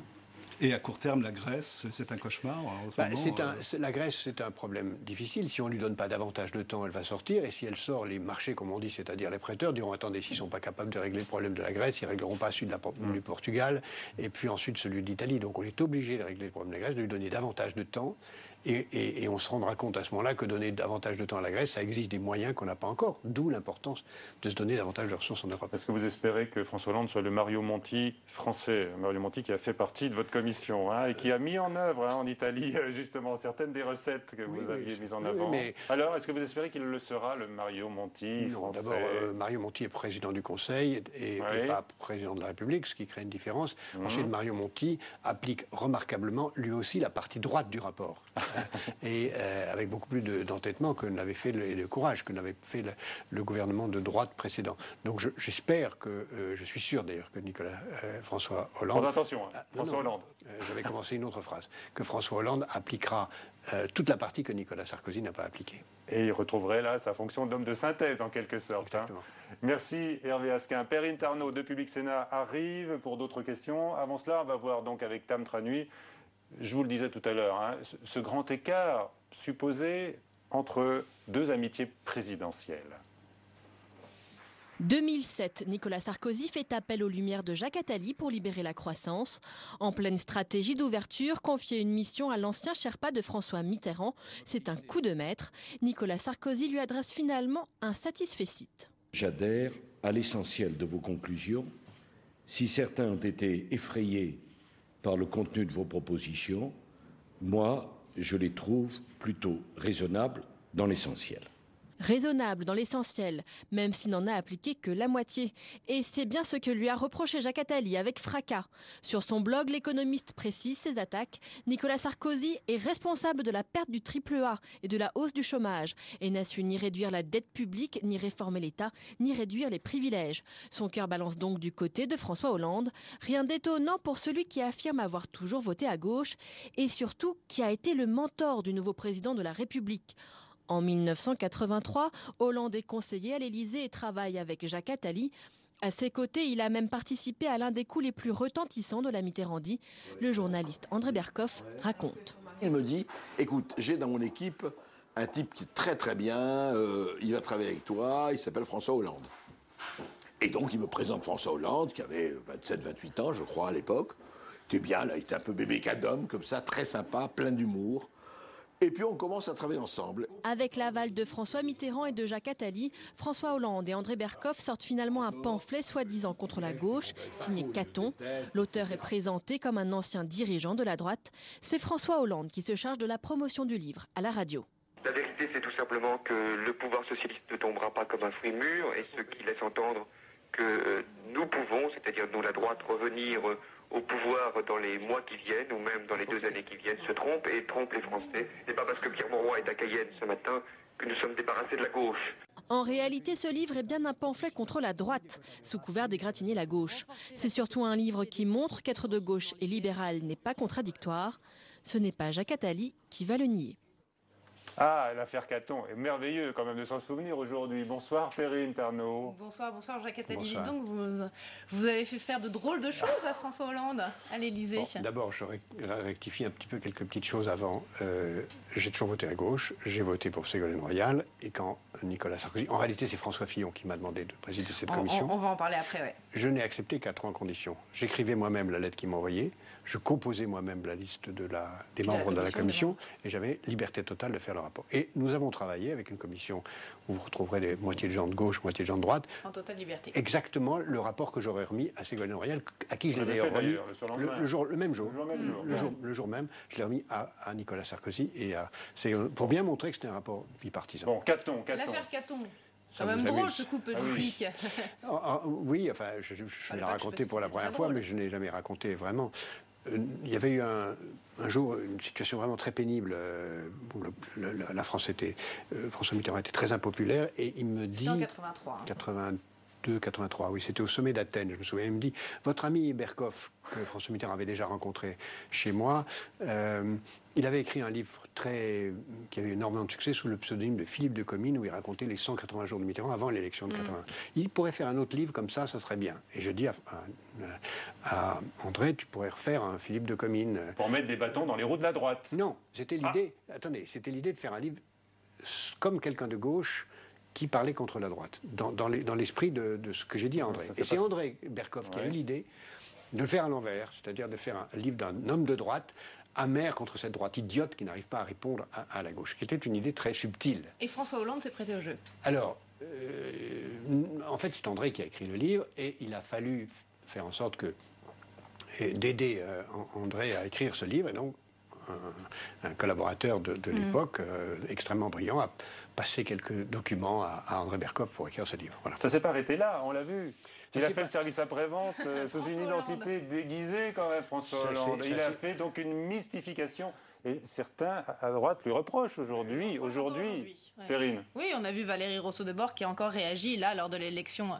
Et à court terme, la Grèce, c'est un cauchemar en ce moment. La Grèce, c'est un problème difficile. Si on ne lui donne pas davantage de temps, elle va sortir. Et si elle sort, les marchés, comme on dit, c'est-à-dire les prêteurs, diront attendez, s'ils ne sont pas capables de régler le problème de la Grèce, ils ne régleront pas celui du Portugal et puis ensuite celui de l'Italie. Donc on est obligé de régler le problème de la Grèce, de lui donner davantage de temps. Et on se rendra compte à ce moment-là que donner davantage de temps à la Grèce, ça exige des moyens qu'on n'a pas encore. D'où l'importance de se donner davantage de ressources en Europe. Est-ce que vous espérez que François Hollande soit le Mario Monti français? Mario Monti qui a fait partie de votre commission et qui a mis en œuvre en Italie justement certaines des recettes que vous aviez mises en avant. Mais... Alors, est-ce que vous espérez qu'il le sera, le Mario Monti français? D'abord, Mario Monti est président du Conseil et pas président de la République, ce qui crée une différence. Ensuite, Mario Monti applique remarquablement, lui aussi, la partie droite du rapport. Et avec beaucoup plus d'entêtement que n'avait fait et de courage que n'avait fait le gouvernement de droite précédent. Donc j'espère que, je suis sûr d'ailleurs que François Hollande... attention, François Hollande. J'avais commencé une autre phrase. Que François Hollande appliquera toute la partie que Nicolas Sarkozy n'a pas appliquée. Et il retrouverait là sa fonction d'homme de synthèse en quelque sorte. Merci Hervé Asquin. Perrine Tarnaud de Public Sénat arrive pour d'autres questions. Avant cela, on va voir donc avec Tam Tranui. Je vous le disais tout à l'heure, ce grand écart supposé entre deux amitiés présidentielles. 2007, Nicolas Sarkozy fait appel aux lumières de Jacques Attali pour libérer la croissance. En pleine stratégie d'ouverture, confier une mission à l'ancien Sherpa de François Mitterrand, c'est un coup de maître. Nicolas Sarkozy lui adresse finalement un satisfecit. J'adhère à l'essentiel de vos conclusions. Si certains ont été effrayés par le contenu de vos propositions, moi, je les trouve plutôt raisonnables dans l'essentiel. Raisonnable dans l'essentiel, même s'il n'en a appliqué que la moitié. Et c'est bien ce que lui a reproché Jacques Attali avec fracas. Sur son blog, l'économiste précise ses attaques. Nicolas Sarkozy est responsable de la perte du AAA et de la hausse du chômage et n'a su ni réduire la dette publique, ni réformer l'État, ni réduire les privilèges. Son cœur balance donc du côté de François Hollande. Rien d'étonnant pour celui qui affirme avoir toujours voté à gauche et surtout qui a été le mentor du nouveau président de la République. En 1983, Hollande est conseiller à l'Élysée et travaille avec Jacques Attali. À ses côtés, il a même participé à l'un des coups les plus retentissants de la Mitterrandie. Le journaliste André Berkoff raconte. Il me dit, écoute, j'ai dans mon équipe un type qui est très très bien, il va travailler avec toi, il s'appelle François Hollande. Et donc il me présente François Hollande, qui avait 27-28 ans, je crois, à l'époque. Il était bien, là, il était un peu bébé cadom, comme ça, très sympa, plein d'humour. Et puis on commence à travailler ensemble. Avec l'aval de François Mitterrand et de Jacques Attali, François Hollande et André Berkoff sortent finalement un pamphlet soi-disant contre la gauche, signé Caton. L'auteur est présenté comme un ancien dirigeant de la droite. C'est François Hollande qui se charge de la promotion du livre à la radio. La vérité, c'est tout simplement que le pouvoir socialiste ne tombera pas comme un fruit mûr, et ce qui laisse entendre que nous pouvons, c'est-à-dire nous la droite, revenir au pouvoir dans les mois qui viennent, ou même dans les 2 années qui viennent, se trompe et trompe les Français. C'est pas parce que Pierre Mauroy est à Cayenne ce matin que nous sommes débarrassés de la gauche. En réalité, ce livre est bien un pamphlet contre la droite, sous couvert d'égratigner la gauche. C'est surtout un livre qui montre qu'être de gauche et libéral n'est pas contradictoire. Ce n'est pas Jacques Attali qui va le nier. Ah, l'affaire Caton est merveilleux quand même de s'en souvenir aujourd'hui. Bonsoir Perrine Tarnaud. Bonsoir Jacques Attali. Bonsoir. Dites donc, vous avez fait faire de drôles de choses à François Hollande à l'Élysée. Bon, d'abord, je rectifie un petit peu quelques petites choses avant. J'ai toujours voté à gauche, j'ai voté pour Ségolène Royal, et quand Nicolas Sarkozy... En réalité, c'est François Fillon qui m'a demandé de présider cette commission. On va en parler après, oui. Je n'ai accepté qu'à 3 conditions. J'écrivais moi-même la lettre qu'il m'a envoyée, je composais moi-même la liste des membres de la commission, et j'avais liberté totale de faire le rapport. Et nous avons travaillé avec une commission où vous retrouverez des moitiés de gens de gauche, moitié de gens de droite. En totale liberté. Exactement le rapport que j'aurais remis à Ségolène Royal, à qui je l'ai d'ailleurs remis le même jour. Le jour même, je l'ai remis à Nicolas Sarkozy et à Ségolène, pour bien montrer que c'était un rapport bipartisan. Bon, Caton. L'affaire Caton. C'est quand même drôle ce coup politique. Oui, enfin, je vais la raconter pour la première fois, mais je n'ai jamais raconté vraiment. Il y avait eu un jour une situation vraiment très pénible où la France était... François Mitterrand était très impopulaire et il me dit... C'était en 83. 83, oui, c'était au sommet d'Athènes, je me souviens. Il me dit, votre ami Berkoff, que François Mitterrand avait déjà rencontré chez moi, il avait écrit un livre qui avait énormément de succès sous le pseudonyme de Philippe de Comines, où il racontait les 180 jours de Mitterrand avant l'élection de 80. Il pourrait faire un autre livre comme ça serait bien. Et je dis à André, tu pourrais refaire un Philippe de Comines. Pour mettre des bâtons dans les roues de la droite. Non, c'était l'idée, attendez, c'était l'idée de faire un livre comme quelqu'un de gauche qui parlait contre la droite, dans l'esprit de ce que j'ai dit à André. Et c'est André Berkoff qui a eu l'idée de le faire à l'envers, c'est-à-dire de faire un livre d'un homme de droite, amer contre cette droite idiote qui n'arrive pas à répondre à la gauche, qui était une idée très subtile. Et François Hollande s'est prêté au jeu. Alors, en fait, c'est André qui a écrit le livre, et il a fallu faire en sorte d'aider André à écrire ce livre, et donc un collaborateur de l'époque, extrêmement brillant, a passé quelques documents à André Berkoff pour écrire ce livre. Voilà. Ça ne s'est pas arrêté là, on l'a vu. Il a fait le service après-vente sous une identité déguisée quand même, François Hollande. Il a fait donc une mystification. Et certains à droite lui reprochent aujourd'hui, Perrine. Oui, on a vu Valérie Rousseau-Deborah qui a encore réagi là lors de l'élection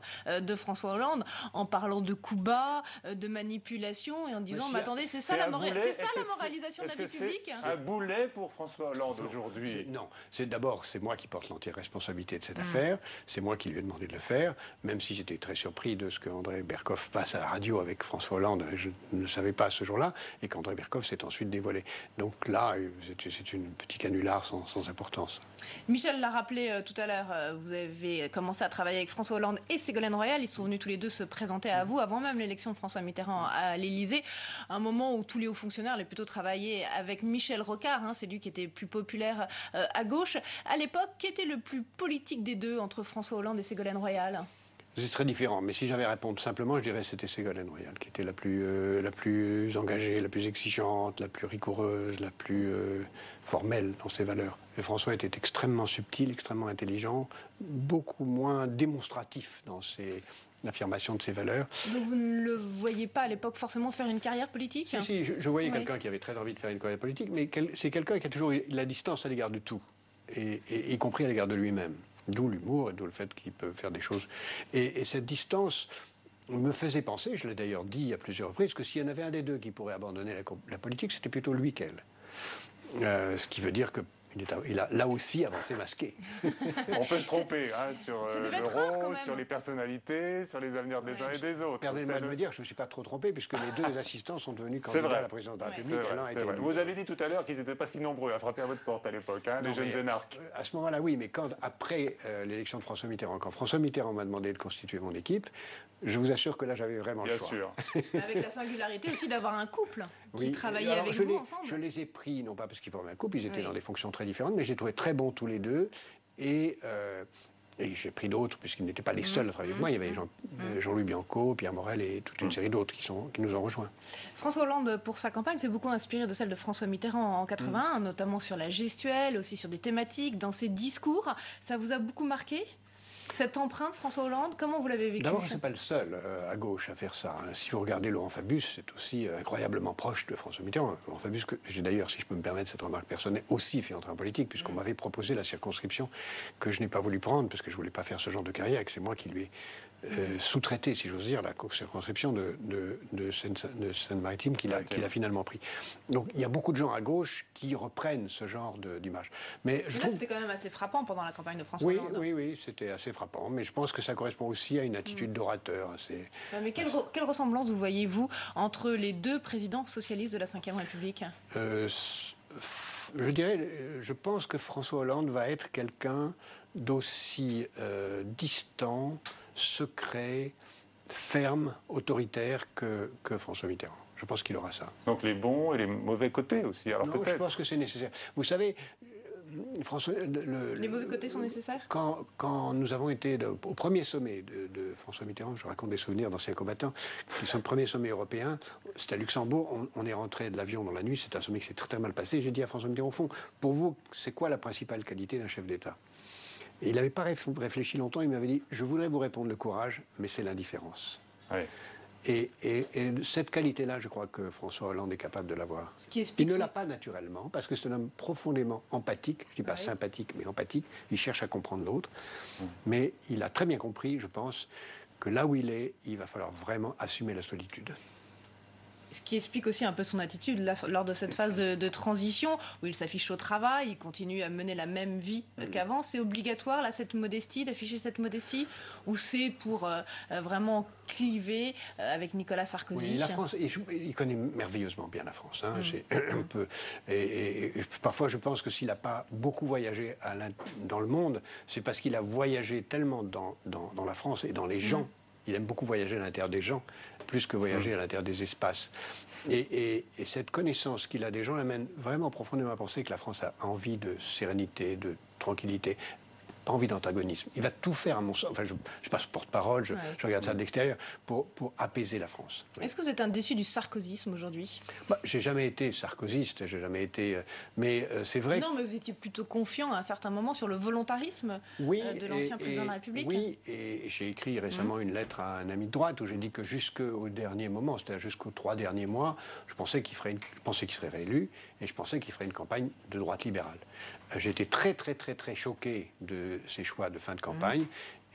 de François Hollande en parlant de coups bas, de manipulation et en disant mais attendez, c'est ça la moralisation de la vie publique. C'est un boulet pour François Hollande aujourd'hui. Non, c'est moi qui porte l'entière responsabilité de cette affaire. C'est moi qui lui ai demandé de le faire, même si j'étais très surpris de ce qu'André Berkoff passe à la radio avec François Hollande. Je ne le savais pas ce jour-là et qu'André Berkoff s'est ensuite dévoilé. Donc là, c'est un petit canular sans importance. Michel l'a rappelé tout à l'heure, vous avez commencé à travailler avec François Hollande et Ségolène Royal. Ils sont venus tous les deux se présenter à vous avant même l'élection de François Mitterrand à l'Élysée. Un moment où tous les hauts fonctionnaires allaient plutôt travailler avec Michel Rocard. C'est lui qui était plus populaire à gauche. À l'époque, qui était le plus politique des deux entre François Hollande et Ségolène Royal? C'est très différent, mais si j'avais à répondre simplement, je dirais que c'était Ségolène Royal qui était la plus engagée, la plus exigeante, la plus rigoureuse, la plus formelle dans ses valeurs. Et François était extrêmement subtil, extrêmement intelligent, beaucoup moins démonstratif dans l'affirmation de ses valeurs. Donc vous ne le voyez pas à l'époque forcément faire une carrière politique? Si, je voyais quelqu'un qui avait très envie de faire une carrière politique, mais c'est quelqu'un qui a toujours eu la distance à l'égard de tout, et y compris à l'égard de lui-même. D'où l'humour et d'où le fait qu'il peut faire des choses. Et cette distance me faisait penser, je l'ai d'ailleurs dit à plusieurs reprises, que s'il y en avait un des deux qui pourrait abandonner la politique, c'était plutôt lui qu'elle. Ce qui veut dire qu'il a là aussi avancé masqué. On peut se tromper sur le rôle, sur les personnalités, sur les avenirs des uns et des autres. Permettez-moi de me dire que je ne me suis pas trop trompé, puisque les deux assistants sont devenus candidats à la présidence de la République. Vous avez dit tout à l'heure qu'ils n'étaient pas si nombreux à frapper à votre porte à l'époque, les jeunes énarques. À ce moment-là, oui, mais après l'élection de François Mitterrand, quand François Mitterrand m'a demandé de constituer mon équipe, je vous assure que là, j'avais vraiment le choix. Bien sûr. Avec la singularité aussi d'avoir un couple qui travaillait avec vous ensemble. Je les ai pris, non pas parce qu'ils formaient un couple, ils étaient dans des fonctions très différentes, mais j'ai trouvé très bons tous les deux. Et j'ai pris d'autres, puisqu'ils n'étaient pas les seuls à travailler avec moi. Il y avait Jean-Louis Bianco, Pierre Morel et toute une série d'autres qui nous ont rejoints. François Hollande, pour sa campagne, s'est beaucoup inspiré de celle de François Mitterrand en 81, notamment sur la gestuelle, aussi sur des thématiques, dans ses discours. Ça vous a beaucoup marqué ? Cette empreinte, François Hollande, comment vous l'avez vécu? D'abord, je ne suis pas le seul à gauche à faire ça. Si vous regardez Laurent Fabius, c'est aussi incroyablement proche de François Mitterrand. Laurent Fabius, que j'ai d'ailleurs, si je peux me permettre cette remarque personnelle, aussi fait entrer en politique, puisqu'on m'avait proposé la circonscription que je n'ai pas voulu prendre, parce que je ne voulais pas faire ce genre de carrière, et que c'est moi qui lui ai sous-traité, si j'ose dire, la circonscription de Seine-Maritime qu'il a finalement pris. Donc il y a beaucoup de gens à gauche qui reprennent ce genre d'image. Mais là, c'était quand même assez frappant pendant la campagne de François Hollande. Oui, c'était assez frappant. Mais je pense que ça correspond aussi à une attitude d'orateur. Mais quelle ressemblance vous voyez-vous entre les deux présidents socialistes de la Ve République? Je pense que François Hollande va être quelqu'un d'aussi distant, secret, ferme, autoritaire que François Mitterrand. Je pense qu'il aura ça. Donc les bons et les mauvais côtés aussi, alors peut-être. Je pense que c'est nécessaire. Vous savez, François... les mauvais côtés sont nécessaires? Quand nous avons été au premier sommet de François Mitterrand, je raconte des souvenirs d'anciens combattants, qui sont le premier sommet européen, c'était à Luxembourg, on est rentré de l'avion dans la nuit, c'est un sommet qui s'est très, très mal passé. J'ai dit à François Mitterrand, au fond, pour vous, c'est quoi la principale qualité d'un chef d'État? Et il n'avait pas réfléchi longtemps, il m'avait dit « Je voudrais vous répondre le courage, mais c'est l'indifférence. Oui. » Et cette qualité-là, je crois que François Hollande est capable de l'avoir. Il ne l'a pas naturellement, parce que c'est un homme profondément empathique, je ne dis pas sympathique, mais empathique, il cherche à comprendre l'autre, mais il a très bien compris, je pense, que là où il est, il va falloir vraiment assumer la solitude. Ce qui explique aussi un peu son attitude là, lors de cette phase de transition, où il s'affiche au travail, il continue à mener la même vie qu'avant. C'est obligatoire, là, cette modestie, d'afficher cette modestie, ou c'est pour vraiment cliver avec Nicolas Sarkozy? Oui, la France, il connaît merveilleusement bien la France. Et parfois, je pense que s'il n'a pas beaucoup voyagé dans le monde, c'est parce qu'il a voyagé tellement dans la France et dans les gens. Il aime beaucoup voyager à l'intérieur des gens, plus que voyager à l'intérieur des espaces. Et cette connaissance qu'il a des gens l'amène vraiment profondément à penser que la France a envie de sérénité, de tranquillité, pas envie d'antagonisme. Il va tout faire, à mon sens, enfin je passe porte-parole, je regarde ça de l'extérieur, pour apaiser la France. Oui. Est-ce que vous êtes un déçu du sarkozysme aujourd'hui? J'ai jamais été sarkozyste, j'ai jamais été... mais c'est vrai... Non, mais vous étiez plutôt confiant à un certain moment sur le volontarisme de l'ancien président de la République. Oui, et j'ai écrit récemment une lettre à un ami de droite où j'ai dit que jusqu'au dernier moment, c'est-à-dire jusqu'aux 3 derniers mois, je pensais qu'il serait réélu et je pensais qu'il ferait une campagne de droite libérale. J'ai été très, très, très, très choqué de ses choix de fin de campagne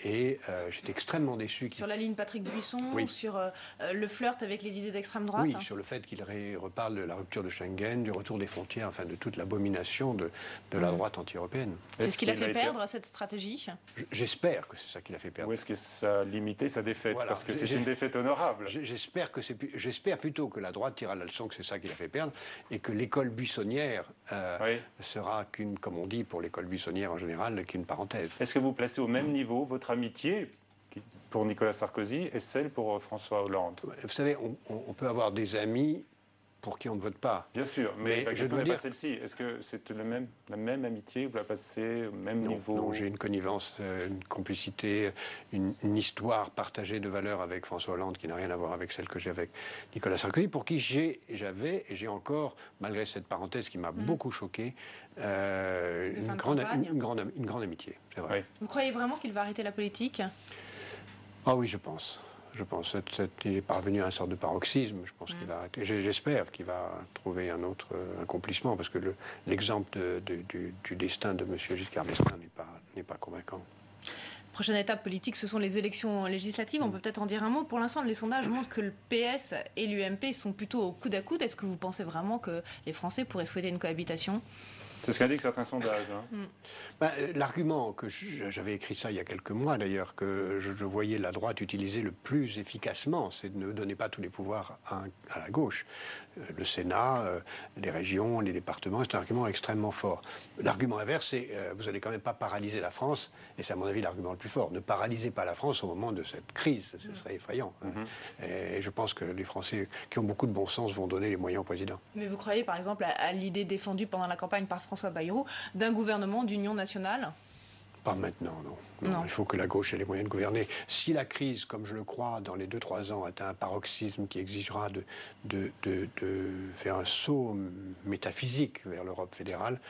Et j'étais extrêmement déçu. Sur la ligne Patrick Buisson, oui. Sur le flirt avec les idées d'extrême droite. Oui, sur le fait qu'il reparle de la rupture de Schengen, du retour des frontières, enfin de toute l'abomination de la droite anti-européenne. C'est ce qui l'a fait perdre, cette stratégie? J'espère que c'est ça qui l'a fait perdre. Ou est-ce que ça a limité sa défaite? Voilà. Parce que c'est une défaite honorable. J'espère plutôt que la droite tirera la leçon que c'est ça qui l'a fait perdre et que l'école buissonnière sera qu'une, comme on dit pour l'école buissonnière en général, qu'une parenthèse. Est-ce que vous placez au même niveau votre amitié pour Nicolas Sarkozy et celle pour François Hollande? Vous savez, on peut avoir des amis pour qui on ne vote pas. Bien sûr, mais je dois dire pas celle-ci. Est-ce que c'est la même amitié? Vous la passez au même niveau? Non, j'ai une connivence, une complicité, une histoire partagée de valeurs avec François Hollande qui n'a rien à voir avec celle que j'ai avec Nicolas Sarkozy, pour qui j'avais et j'ai encore, malgré cette parenthèse qui m'a beaucoup choqué, une grande amitié. C'est vrai. Oui. Vous croyez vraiment qu'il va arrêter la politique? Ah oui, je pense. Il est parvenu à une sorte de paroxysme. Je pense qu'il va arrêter. J'espère qu'il va trouver un autre accomplissement, parce que l'exemple du destin de M. Giscard d'Estaing n'est pas convaincant. Prochaine étape politique, ce sont les élections législatives. On peut peut-être en dire un mot. Pour l'instant, les sondages montrent que le PS et l'UMP sont plutôt au coude à coude. Est-ce que vous pensez vraiment que les Français pourraient souhaiter une cohabitation? C'est ce qu'indiquent certains sondages. L'argument que j'avais écrit ça il y a quelques mois d'ailleurs, que je voyais la droite utiliser le plus efficacement, c'est de ne donner pas tous les pouvoirs à la gauche. Le Sénat, les régions, les départements, c'est un argument extrêmement fort. L'argument inverse, c'est vous n'allez quand même pas paralyser la France, et c'est à mon avis l'argument le plus fort. Ne paralysez pas la France au moment de cette crise, ce serait effrayant. Et je pense que les Français qui ont beaucoup de bon sens vont donner les moyens au président. Mais vous croyez par exemple à l'idée défendue pendant la campagne par François Bayrou d'un gouvernement d'union nationale? Pas maintenant, non. Il faut que la gauche ait les moyens de gouverner. Si la crise, comme je le crois, dans les 2-3 ans, atteint un paroxysme qui exigera de faire un saut métaphysique vers l'Europe fédérale,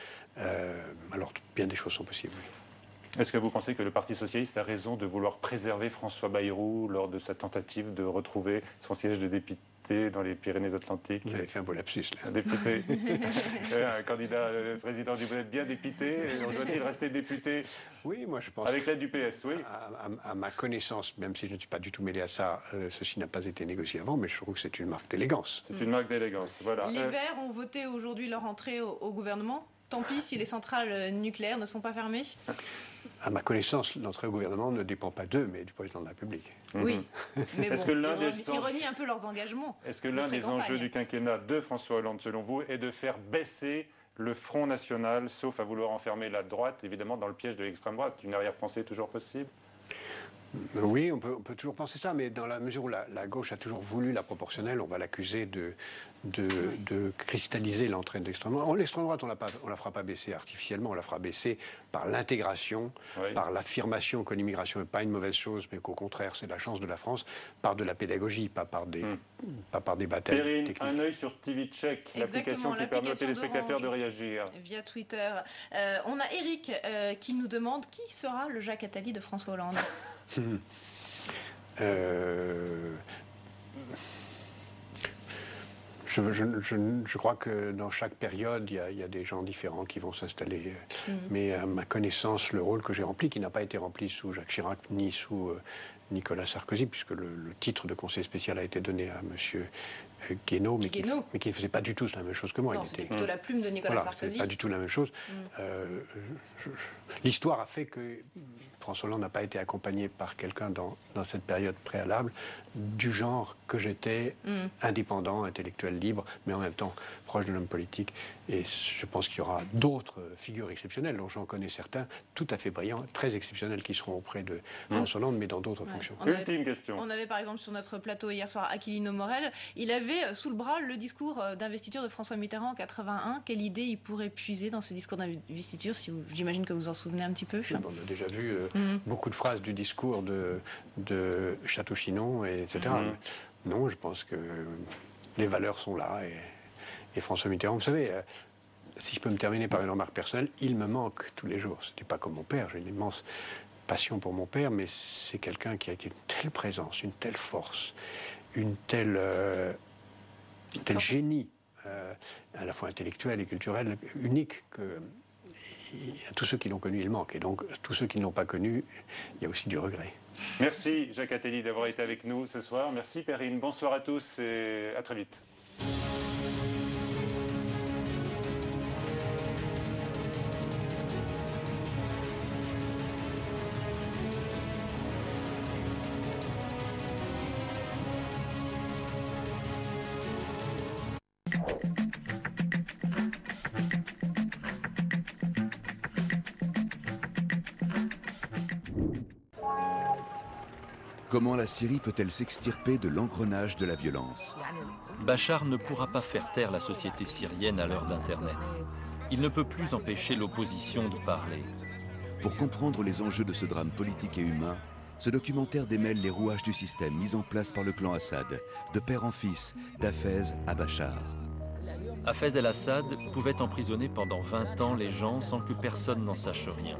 alors bien des choses sont possibles. Oui. Est-ce que vous pensez que le Parti socialiste a raison de vouloir préserver François Bayrou lors de sa tentative de retrouver son siège de député dans les Pyrénées-Atlantiques? Vous avez fait un beau lapsus, là. Un député, un candidat président du bled bien dépité. Doit-il rester député? Oui, moi je pense. Avec l'aide du PS, oui. À ma connaissance, même si je ne suis pas du tout mêlé à ça, ceci n'a pas été négocié avant, mais je trouve que c'est une marque d'élégance. C'est une marque d'élégance, voilà. Les Verts ont voté aujourd'hui leur entrée au gouvernement. Tant pis si les centrales nucléaires ne sont pas fermées. À ma connaissance, l'entrée au gouvernement ne dépend pas d'eux, mais du président de la République. Oui, mais bon, ils renient un peu leurs engagements. Est-ce que l'un des enjeux du quinquennat de François Hollande, selon vous, est de faire baisser le Front National, sauf à vouloir enfermer la droite, évidemment, dans le piège de l'extrême droite? Une arrière-pensée toujours possible? Oui, on peut toujours penser ça, mais dans la mesure où la gauche a toujours voulu la proportionnelle, on va l'accuser de cristalliser l'entrée de l'extrême droite. L'extrême droite, on ne la fera pas baisser artificiellement, on la fera baisser par l'intégration, par l'affirmation que l'immigration n'est pas une mauvaise chose, mais qu'au contraire, c'est la chance de la France, par de la pédagogie, pas par des batailles techniques. Un œil sur TV Check, l'application qui permet aux téléspectateurs de réagir. Via Twitter. On a Eric qui nous demande qui sera le Jacques Attali de François Hollande. Je crois que dans chaque période, il y a des gens différents qui vont s'installer. Mais à ma connaissance, le rôle que j'ai rempli, qui n'a pas été rempli sous Jacques Chirac ni sous Nicolas Sarkozy, puisque le titre de conseiller spécial a été donné à M. Guénaud, mais qui ne faisait pas du tout la même chose que moi. Non, c'était plutôt la plume de Nicolas Sarkozy. Pas du tout la même chose. L'histoire a fait que François Hollande n'a pas été accompagné par quelqu'un dans cette période préalable du genre que j'étais, indépendant, intellectuel, libre, mais en même temps proche de l'homme politique. Et je pense qu'il y aura d'autres figures exceptionnelles, dont j'en connais certains, tout à fait brillants, très exceptionnels, qui seront auprès de François Hollande, mais dans d'autres fonctions. Ultime question. On avait par exemple sur notre plateau hier soir Aquilino Morel. Il avait sous le bras le discours d'investiture de François Mitterrand en 81. Quelle idée il pourrait puiser dans ce discours d'investiture? J'imagine que vous en souvenez un petit peu. Oui, on a déjà vu beaucoup de phrases du discours de Château-Chinon, etc. Non, je pense que les valeurs sont là. Et François Mitterrand, vous savez, si je peux me terminer par une remarque personnelle, il me manque tous les jours. Ce n'est pas comme mon père, j'ai une immense passion pour mon père, mais c'est quelqu'un qui a été une telle présence, une telle force, un tel génie, à la fois intellectuel et culturel, unique, à tous ceux qui l'ont connu, il manque. Et donc, tous ceux qui ne l'ont pas connu, il y a aussi du regret. Merci Jacques Attali d'avoir été avec nous ce soir. Merci Perrine. Bonsoir à tous et à très vite. Comment la Syrie peut-elle s'extirper de l'engrenage de la violence? Bachar ne pourra pas faire taire la société syrienne à l'heure d'Internet. Il ne peut plus empêcher l'opposition de parler. Pour comprendre les enjeux de ce drame politique et humain, ce documentaire démêle les rouages du système mis en place par le clan Assad, de père en fils, d'Hafez à Bachar. Hafez el-Assad pouvait emprisonner pendant 20 ans les gens sans que personne n'en sache rien.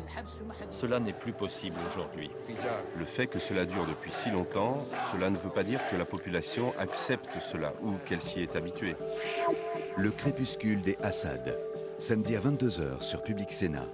Cela n'est plus possible aujourd'hui. Le fait que cela dure depuis si longtemps, cela ne veut pas dire que la population accepte cela ou qu'elle s'y est habituée. Le crépuscule des Assad, samedi à 22h sur Public Sénat.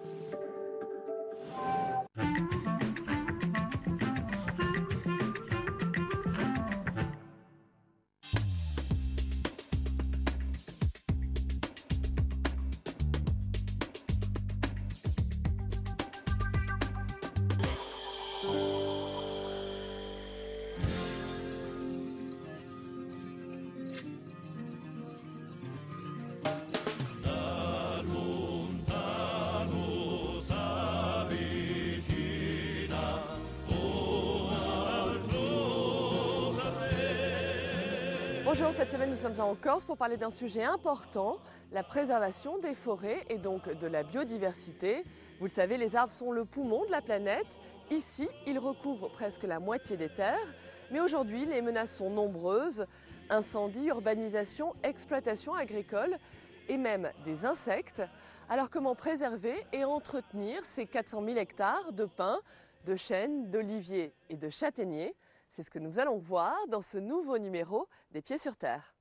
Bonjour, cette semaine nous sommes en Corse pour parler d'un sujet important, la préservation des forêts et donc de la biodiversité. Vous le savez, les arbres sont le poumon de la planète. Ici, ils recouvrent presque la moitié des terres. Mais aujourd'hui, les menaces sont nombreuses. Incendies, urbanisation, exploitation agricole et même des insectes. Alors comment préserver et entretenir ces 400 000 hectares de pins, de chênes, d'oliviers et de châtaigniers? C'est ce que nous allons voir dans ce nouveau numéro des Pieds sur Terre.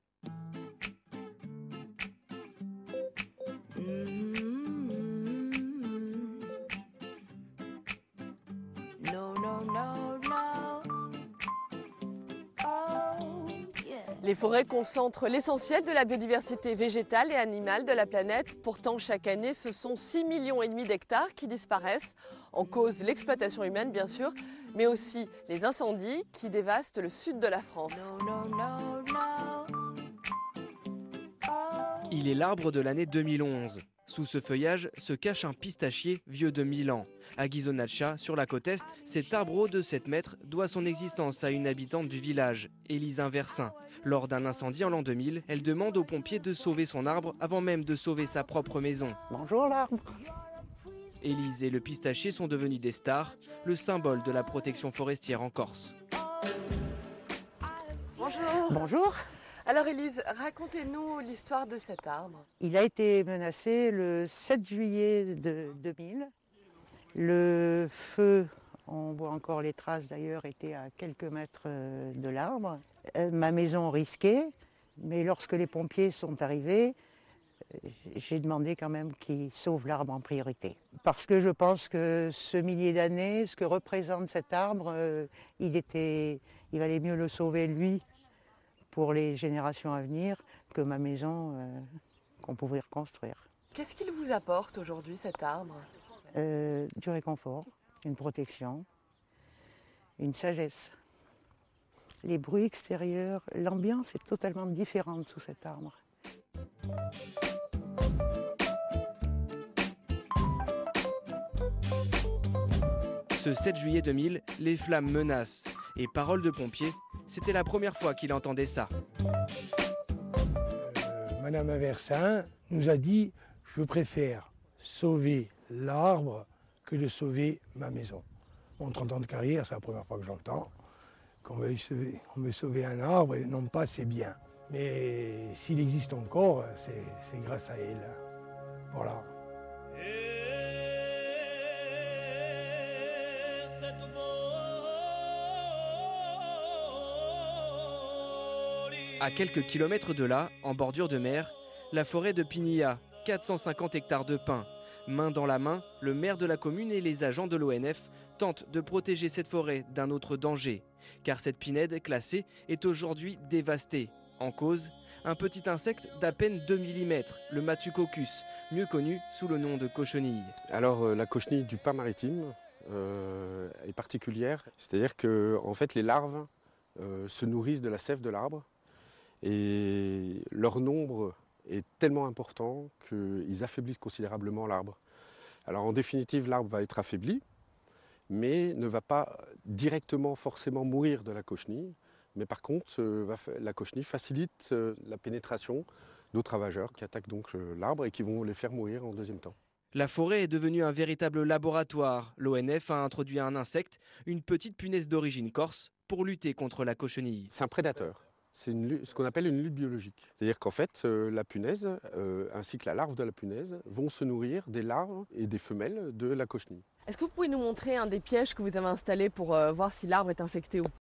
Les forêts concentrent l'essentiel de la biodiversité végétale et animale de la planète. Pourtant, chaque année, ce sont 6,5 millions d'hectares qui disparaissent. En cause l'exploitation humaine, bien sûr, mais aussi les incendies qui dévastent le sud de la France. Il est l'arbre de l'année 2011. Sous ce feuillage se cache un pistachier vieux de 1000 ans. À Ghisonaccia, sur la côte est, cet arbre haut de 7 mètres doit son existence à une habitante du village, Élise Inversin. Lors d'un incendie en l'an 2000, elle demande aux pompiers de sauver son arbre avant même de sauver sa propre maison. Bonjour l'arbre. Élise et le pistachier sont devenus des stars, le symbole de la protection forestière en Corse. Bonjour. Bonjour. Alors Élise, racontez-nous l'histoire de cet arbre. Il a été menacé le 7 juillet de 2000. Le feu, on voit encore les traces d'ailleurs, était à quelques mètres de l'arbre. Ma maison risquée, mais lorsque les pompiers sont arrivés, j'ai demandé quand même qu'ils sauvent l'arbre en priorité. Parce que je pense que ce millier d'années, ce que représente cet arbre, il valait mieux le sauver lui pour les générations à venir que ma maison qu'on pouvait reconstruire. Qu'est-ce qu'il vous apporte aujourd'hui cet arbre? Du réconfort, une protection, une sagesse. Les bruits extérieurs, l'ambiance est totalement différente sous cet arbre. Ce 7 juillet 2000, les flammes menacent. Et parole de pompier, c'était la première fois qu'il entendait ça. Madame Inversin nous a dit « Je préfère sauver l'arbre que de sauver ma maison ». En 30 ans de carrière, c'est la première fois que j'entends qu'on veut sauver un arbre et non pas ses biens. Mais s'il existe encore, c'est grâce à elle. Voilà. À quelques kilomètres de là, en bordure de mer, la forêt de Pinilla, 450 hectares de pins. Main dans la main, le maire de la commune et les agents de l'ONF tentent de protéger cette forêt d'un autre danger. Car cette pinède classée est aujourd'hui dévastée. En cause, un petit insecte d'à peine 2 mm, le Matsucoccus, mieux connu sous le nom de cochenille. Alors la cochenille du pin maritime est particulière, c'est-à-dire que en fait, les larves se nourrissent de la sève de l'arbre et leur nombre est tellement important qu'ils affaiblissent considérablement l'arbre. Alors en définitive, l'arbre va être affaibli, mais ne va pas directement forcément mourir de la cochenille. Mais par contre, la cochenille facilite la pénétration d'autres ravageurs qui attaquent donc l'arbre et qui vont les faire mourir en deuxième temps. La forêt est devenue un véritable laboratoire. L'ONF a introduit un insecte, une petite punaise d'origine corse, pour lutter contre la cochenille. C'est un prédateur. C'est ce qu'on appelle une lutte biologique. C'est-à-dire qu'en fait, la punaise, ainsi que la larve de la punaise, vont se nourrir des larves et des femelles de la cochenille. Est-ce que vous pouvez nous montrer un des pièges que vous avez installés pour voir si l'arbre est infecté ou pas ?